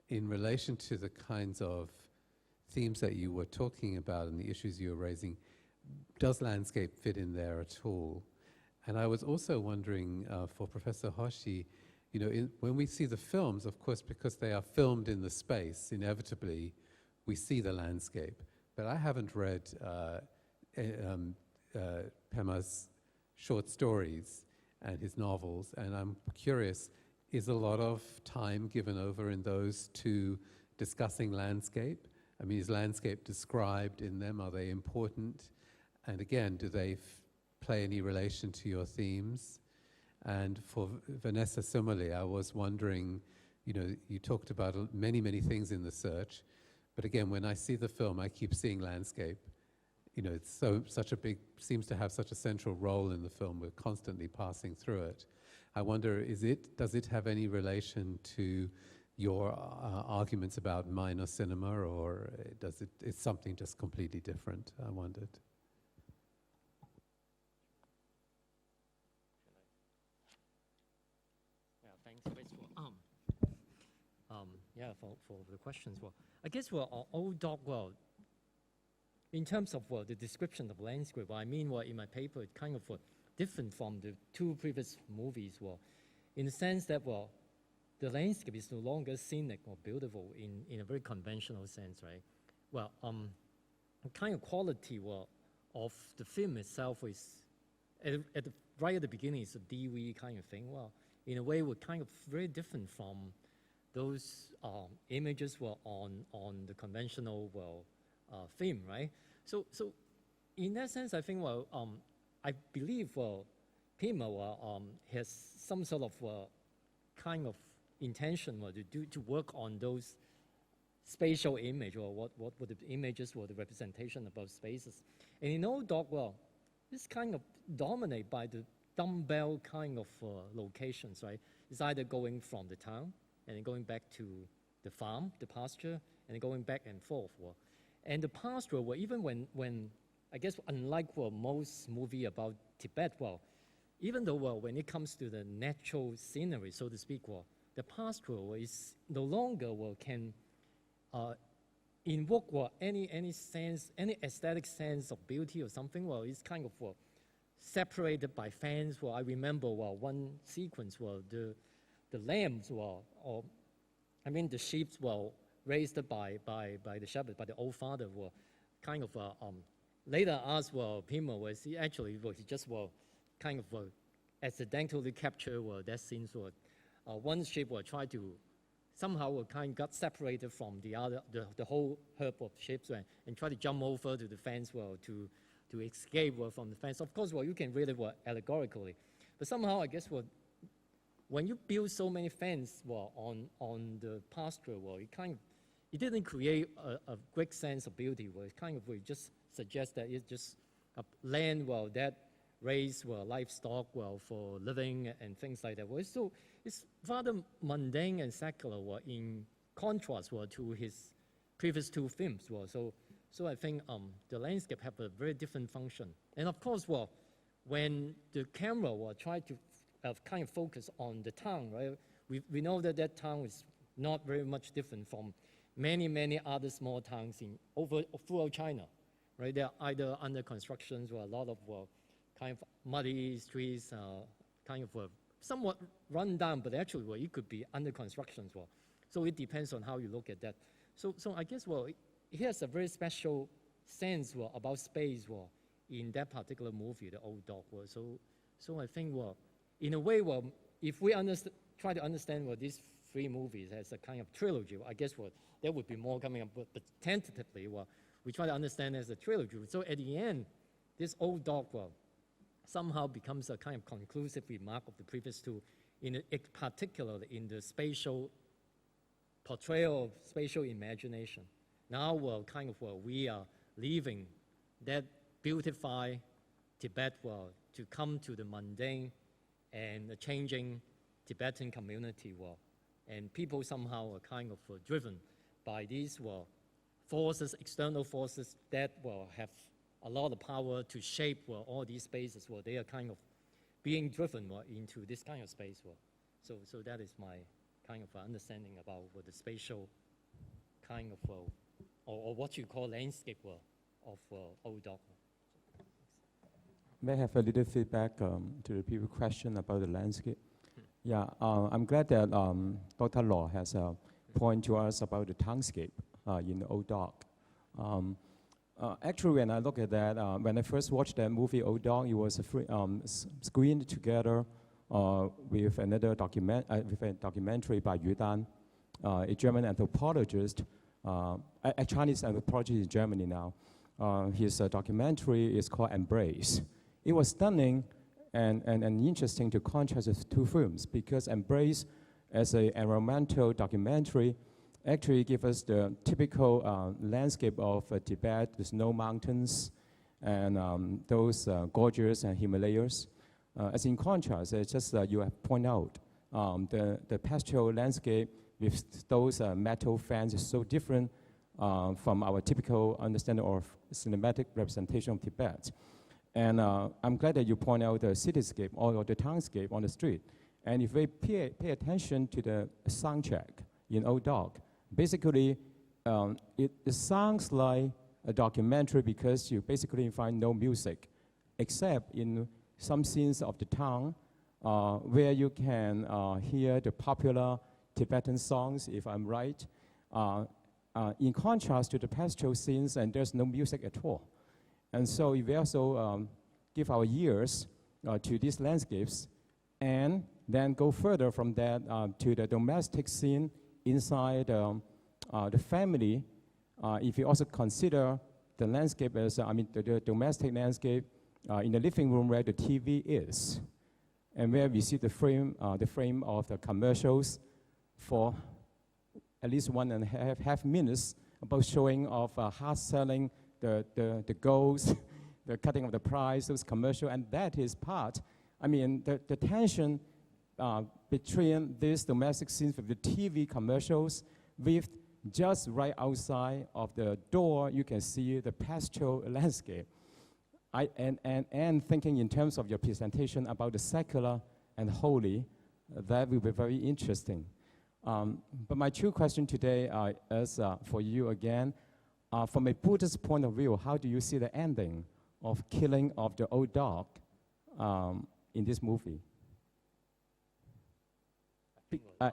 in relation to the kinds of themes that you were talking about and the issues you were raising, does landscape fit in there at all? And I was also wondering, for Professor Hoshi, when we see the films, of course, because they are filmed in the space, inevitably we see the landscape. But I haven't read Pema's short stories and his novels, and I'm curious, is a lot of time given over in those to discussing landscape? I mean, is landscape described in them? Are they important? And again, do they play any relation to your themes? And for Vanessa, similarly, I was wondering, you know, you talked about many, many things in the search, but again, when I see the film, I keep seeing landscape. You know, it's seems to have such a central role in the film. We're constantly passing through it. I wonder, does it have any relation to your arguments about minor cinema, or it's something just completely different? I wondered. Yeah, thanks for the questions. Well, I guess old dog, in terms of the description of landscape, I mean, in my paper, it's kind of different from the two previous movies. In the sense that, the landscape is no longer scenic or beautiful in a very conventional sense, right? The kind of quality of the film itself is, right at the beginning, it's a DV kind of thing. In a way, we're kind of very different from those images on the conventional film, right? So in that sense, I think I believe Pema has some sort of kind of intention to work on those spatial image, or what were the images were the representation about spaces. And in old dog, it's kind of dominated by the dumbbell kind of locations, right? It's either going from the town and then going back to the farm, the pasture, and then going back and forth. And the pasture, even when I guess unlike most movie about Tibet, even though when it comes to the natural scenery, so to speak, the pasture is no longer can invoke any sense, any aesthetic sense of beauty or something. It's kind of separated by fence. I remember one sequence the lambs the sheep raised by the shepherd, by the old father, were kind of later asked Pema was he just kind of accidentally capture that scene. One sheep tried to somehow kind of got separated from the whole herd of sheep and try to jump over to the fence to escape from the fence. Of course, you can read it allegorically, but somehow I guess when you build so many fences on the pasture, it didn't create a great sense of beauty. It kind of just suggests that it's just a land that raise livestock for living and things like that. So it's rather mundane and secular in contrast to his previous two films. So I think the landscape have a very different function. And of course, when the camera tried to kind of focus on the town, right? We know that town is not very much different from many other small towns throughout China, right? They're either under construction or a lot of kind of muddy streets, kind of somewhat run down, but actually it could be under construction as well. So it depends on how you look at that. So I guess it has a very special sense about space in that particular movie, The Old Dog. So I think in a way if we try to understand these three movies as a kind of trilogy, I guess there would be more coming up, but tentatively we try to understand as a trilogy. So at the end, this Old Dog somehow becomes a kind of conclusive remark of the previous two, particularly in the spatial portrayal of spatial imagination. Now we are leaving that beautified Tibet to come to the mundane and the changing Tibetan community and people somehow are kind of driven by these forces, external forces that have a lot of power to shape all these spaces they are kind of being driven into this kind of space. So that is my kind of understanding about the spatial kind of or what you call landscape of Old Dog. May I have a little feedback to the previous question about the landscape? Yeah, I'm glad that Dr. Lo has pointed to us about the townscape in Old Dog. Actually, when I look at that, when I first watched that movie, Old Dog, it was screened together with another documentary by Yu Dan, a German anthropologist, a Chinese anthropologist in Germany now. His documentary is called Embrace. It was stunning and interesting to contrast the two films, because Embrace, as an environmental documentary, actually give us the typical landscape of Tibet, the snow mountains, and those gorges and Himalayas. As in contrast, just you have pointed out, the pastoral landscape with those metal fans is so different from our typical understanding of cinematic representation of Tibet. And I'm glad that you point out the cityscape or the townscape on the street. And if we pay attention to the soundtrack in Old Dog, basically it sounds like a documentary because you basically find no music, except in some scenes of the town where you can hear the popular Tibetan songs, if I'm right, in contrast to the pastoral scenes, and there's no music at all. And so if we also give our ears to these landscapes, and then go further from that to the domestic scene inside the family, if you also consider the landscape as, the domestic landscape in the living room where the TV is, and where we see the frame of the commercials for at least 1.5 minutes about showing of hard selling, the goals, the cutting of the price, those commercial, and that is part. The tension between these domestic scenes with the TV commercials, with just right outside of the door, you can see the pastoral landscape. And thinking in terms of your presentation about the secular and holy, that will be very interesting. But my true question today is for you again. From a Buddhist point of view, how do you see the ending of killing of the old dog in this movie?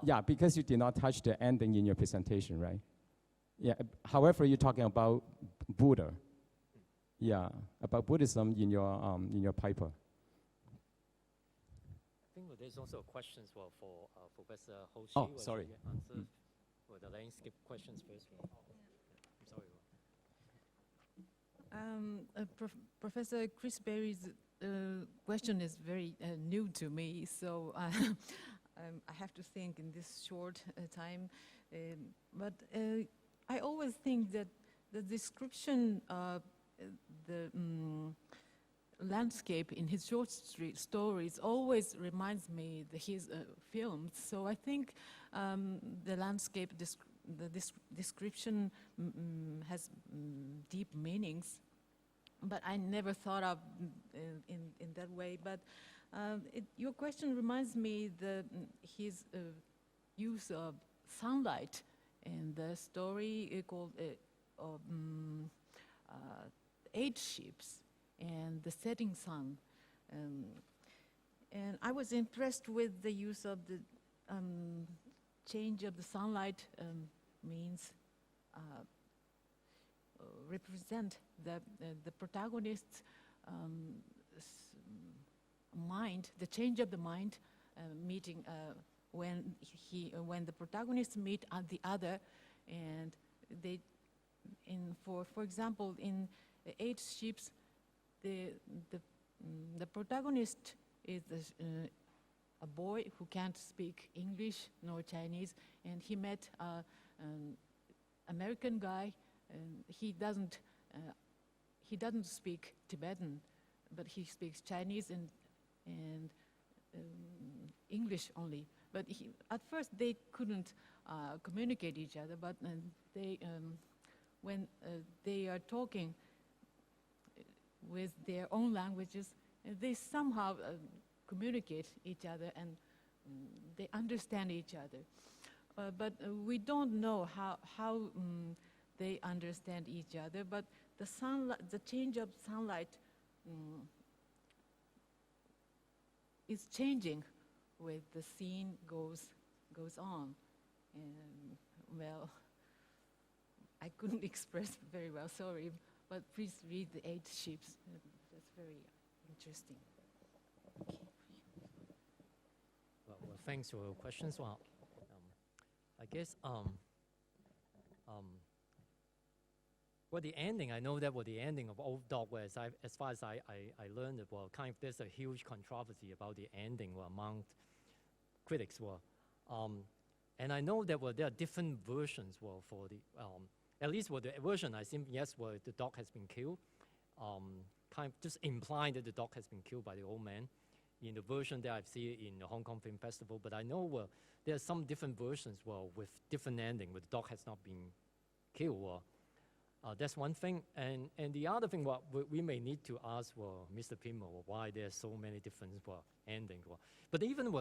Yeah, because you did not touch the ending in your presentation, right? Yeah. However, you're talking about Buddha. Yeah, about Buddhism in your paper. I think there's also a question for Professor Hoshi. Oh, sorry. Answer for the landscape questions first. I'm sorry. Professor Chris Berry's question is very new to me, so I have to think in this short time. But I always think that the description of the landscape in his short stories always reminds me of his films. So I think the landscape description has deep meanings, but I never thought of in that way. But your question reminds me his use of sunlight in the story called 8 Ships and the setting sun. And I was impressed with the use of the change of the sunlight means represent the protagonist's mind, the change of the mind, meeting when the protagonists meet the other, and they, for example, in 8 Ships, the protagonist is a boy who can't speak English nor Chinese, and he met an American guy, and he doesn't speak Tibetan, but he speaks Chinese and English only. But at first they couldn't communicate each other, but when they are talking with their own languages, they somehow communicate each other, and they understand each other. But we don't know how they understand each other. But the change of sunlight is changing with the scene goes on. And well, I couldn't express very well, sorry. But please read the 8 Ships. That's very interesting. Okay. Well, thanks for your questions. Well, I guess Well, the ending, I know that was the ending of Old Dog, where as far as I learned it, well, kind of there's a huge controversy about the ending among critics. And I know that there are different versions for the, at least for the version I think, yes, where the dog has been killed, kind of just implying that the dog has been killed by the old man in the version that I've seen in the Hong Kong Film Festival. But I know there are some different versions with different ending, where the dog has not been killed. That's one thing. And the other thing we may need to ask Mr. Pema why there are so many different endings. But even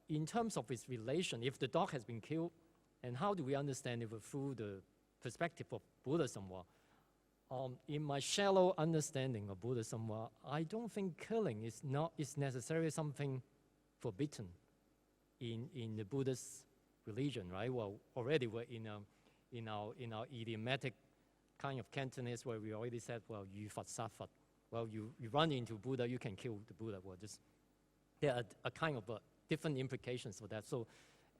in terms of its relation, if the dog has been killed, and how do we understand it through the perspective of Buddhism? In my shallow understanding of Buddhism, I don't think killing is necessarily something forbidden in the Buddhist religion, right? Well, already we're in our idiomatic kind of Cantonese, where we already said, well, yu fat sa fat. Well, you run into Buddha, you can kill the Buddha. Well, there are a kind of different implications for that. So,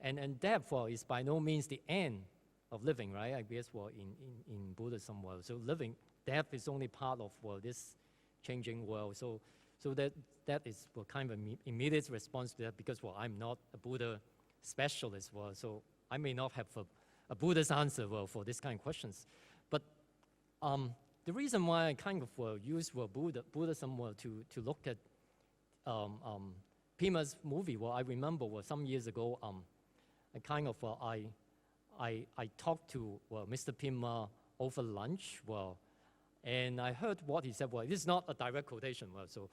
and death is by no means the end of living, right? I guess in Buddhism, so death is only part of this changing world. So that is kind of an immediate response to that, because I'm not a Buddha specialist, so I may not have a Buddhist answer for this kind of questions. But the reason why I kind of use Buddhism to look at Pema's movie, I remember some years ago, I kind of I talked to Mr. Pema over lunch, and I heard what he said. This is not a direct quotation, so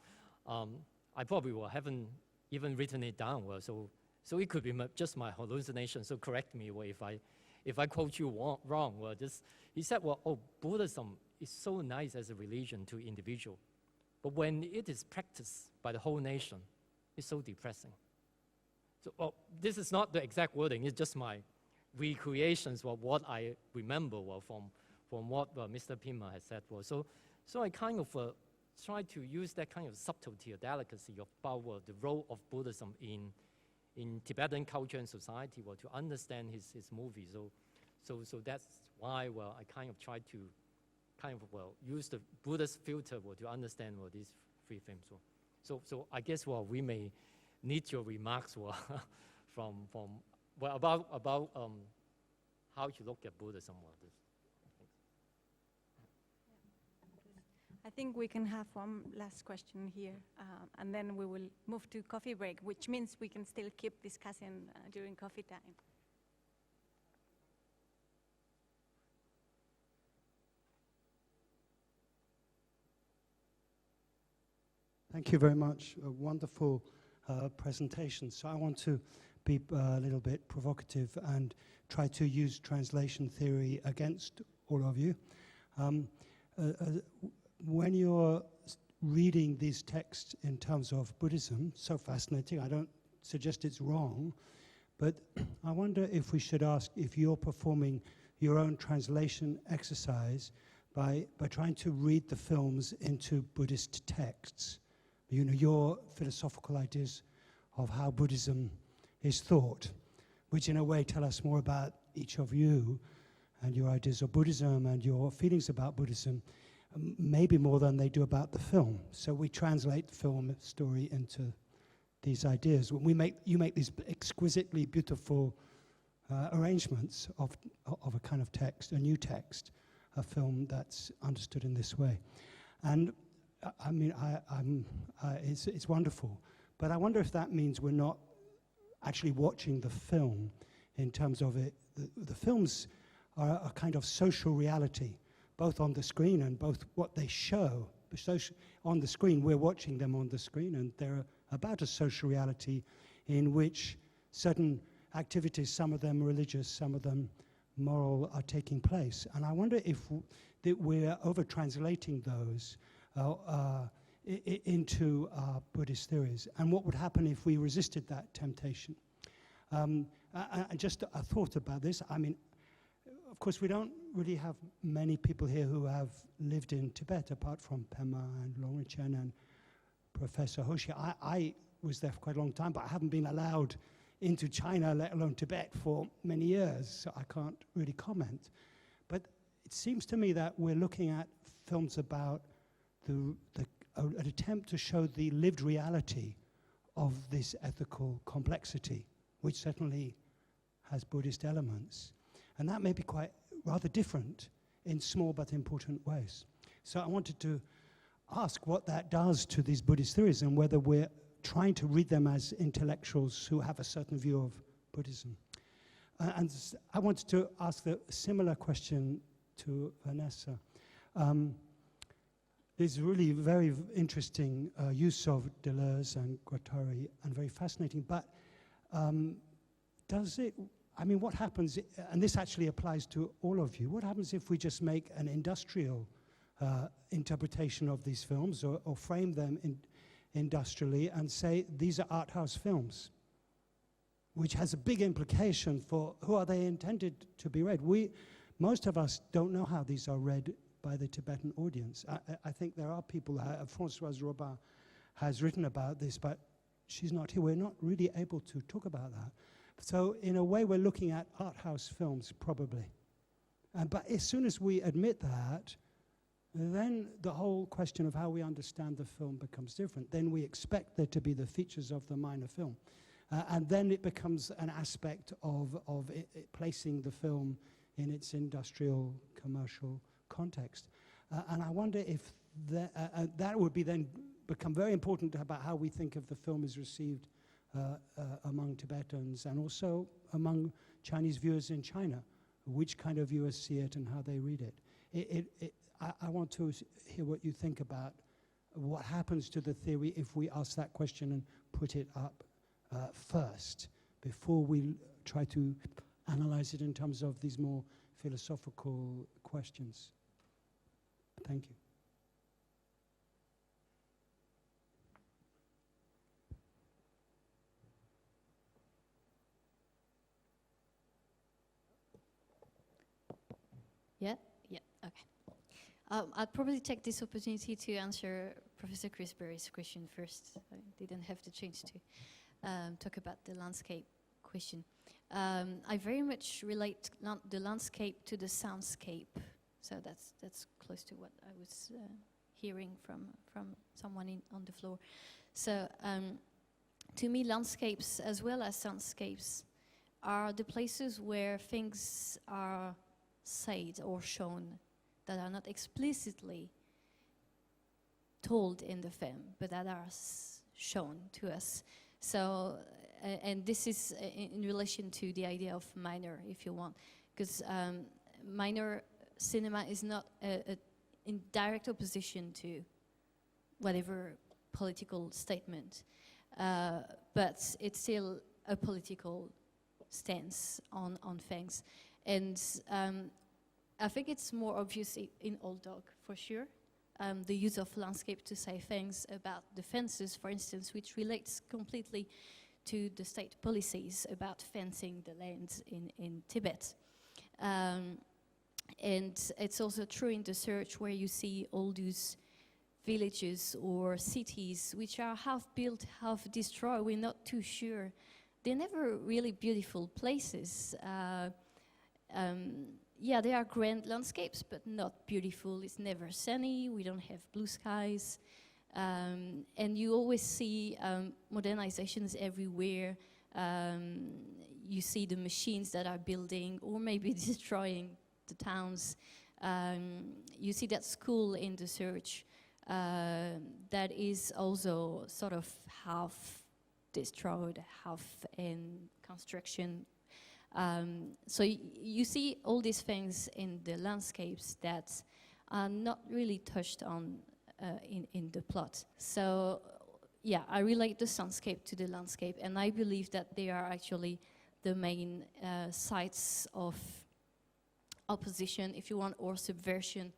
I probably haven't even written it down. So it could be just my hallucination. So correct me if I quote you wrong. He said, Buddhism is so nice as a religion to individual, but when it is practiced by the whole nation, it's so depressing. So this is not the exact wording. It's just my recreations of what I remember from what Mr. Pema has said. So I kind of try to use that kind of subtlety or delicacy about the role of Buddhism in Tibetan culture and society, to understand his movie. So that's why I kind of try to use the Buddhist filter to understand these three films. So I guess we may need your remarks about how you look at Buddhism. I think we can have one last question here, and then we will move to coffee break, which means we can still keep discussing during coffee time. Thank you very much. A wonderful presentation. So I want to be a little bit provocative and try to use translation theory against all of you. When you're reading these texts in terms of Buddhism, so fascinating, I don't suggest it's wrong, but I wonder if we should ask if you're performing your own translation exercise by trying to read the films into Buddhist texts. Your philosophical ideas of how Buddhism is thought, which in a way tell us more about each of you and your ideas of Buddhism and your feelings about Buddhism, maybe more than they do about the film. So we translate the film story into these ideas. You make these exquisitely beautiful arrangements of a kind of text, a new text, a film that's understood in this way. And I mean, it's wonderful. But I wonder if that means we're not actually watching the film in terms of it. The films are a kind of social reality, both on the screen and both what they show. On the screen, we're watching them on the screen, and they're about a social reality in which certain activities, some of them religious, some of them moral, are taking place. And I wonder if we're over-translating those into Buddhist theories, and what would happen if we resisted that temptation. Just a thought about this. I mean, of course, we don't really have many people here who have lived in Tibet, apart from Pema and Longchen and Professor Hoshi. I was there for quite a long time, but I haven't been allowed into China, let alone Tibet, for many years, so I can't really comment. But it seems to me that we're looking at films about an attempt to show the lived reality of this ethical complexity, which certainly has Buddhist elements. And that may be quite rather different in small but important ways. So I wanted to ask what that does to these Buddhist theories and whether we're trying to read them as intellectuals who have a certain view of Buddhism. I wanted to ask a similar question to Vanessa. There's really very interesting use of Deleuze and Guattari and very fascinating, but does it, I mean, what happens, and this actually applies to all of you, what happens if we just make an industrial interpretation of these films or frame them industrially and say these are art house films, which has a big implication for who are they intended to be read. Most of us don't know how these are read by the Tibetan audience. I think there are people, Françoise Robin has written about this, but she's not here. We're not really able to talk about that. So in a way, we're looking at art house films, probably. But as soon as we admit that, then the whole question of how we understand the film becomes different. Then we expect there to be the features of the minor film. And then it becomes an aspect of placing the film in its industrial, commercial context. And I wonder if that would be then become very important about how we think of the film is received among Tibetans and also among Chinese viewers in China, which kind of viewers see it and how they read it. I want to hear what you think about what happens to the theory if we ask that question and put it up first, before we try to analyze it in terms of these more philosophical questions. Thank you. Yeah, okay. I'd probably take this opportunity to answer Professor Chris Berry's question first. I didn't have the chance to talk about the landscape question. I very much relate the landscape to the soundscape, so that's close to what I was hearing from someone on the floor. So to me, landscapes as well as soundscapes are the places where things are said or shown that are not explicitly told in the film, but that are shown to us. So, and this is in relation to the idea of minor, if you want, because minor cinema is not in direct opposition to whatever political statement, but it's still a political stance on things. And I think it's more obvious in Old Dog, for sure. The use of landscape to say things about the fences, for instance, which relates completely to the state policies about fencing the lands in Tibet. And it's also true in the Search, where you see all those villages or cities which are half built, half destroyed. We're not too sure. They're never really beautiful places. Yeah, they are grand landscapes, but not beautiful. It's never sunny. We don't have blue skies. And you always see modernizations everywhere. You see the machines that are building or maybe destroying the towns. You see that school in the Search that is also sort of half destroyed, half in construction. So you see all these things in the landscapes that are not really touched on in the plot. So yeah, I relate the soundscape to the landscape, and I believe that they are actually the main sites of opposition, if you want, or subversion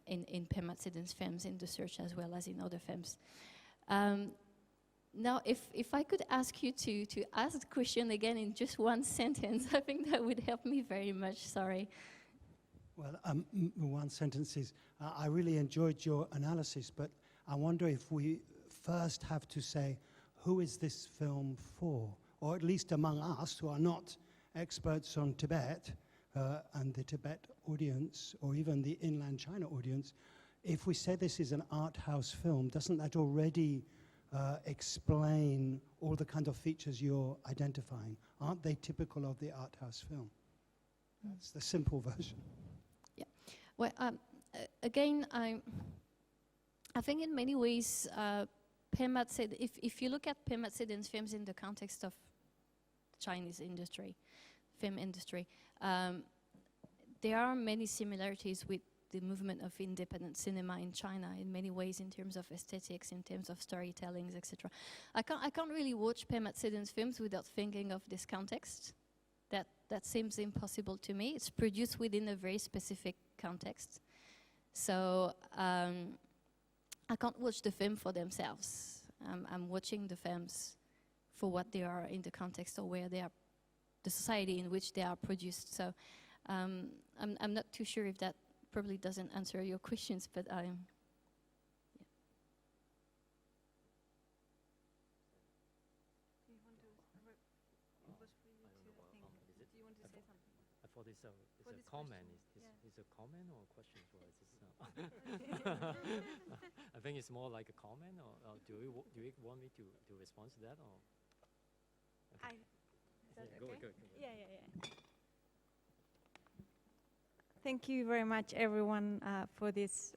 in Pema Tseden's films, in the Search as well as in other films. Now, if I could ask you to ask the question again in just one sentence, I think that would help me very much. Sorry. Well, one sentence is, I really enjoyed your analysis, but I wonder if we first have to say, who is this film for? Or at least among us who are not experts on Tibet, and the Tibet audience, or even the inland China audience, if we say this is an art house film, doesn't that already explain all the kind of features you're identifying? Aren't they typical of the art house film? That's the simple version. Yeah. Well, again, I think in many ways, Pema Tseden, if you look at Pema Tseden's films in the context of Chinese industry, film industry, there are many similarities with the movement of independent cinema in China in many ways, in terms of aesthetics, in terms of storytellings, etc. I can't really watch Pema Tseden's films without thinking of this context. That seems impossible to me. It's produced within a very specific context. So I can't watch the film for themselves. I'm watching the films for what they are in the context or where they are, the society in which they are produced. So I'm not too sure if that probably doesn't answer your questions, but yeah. I thought it's a comment. Is a comment or a question? I think it's more like a comment, or do you want me to respond to that? Or okay. Is that Go. Yeah. Thank you very much, everyone, for this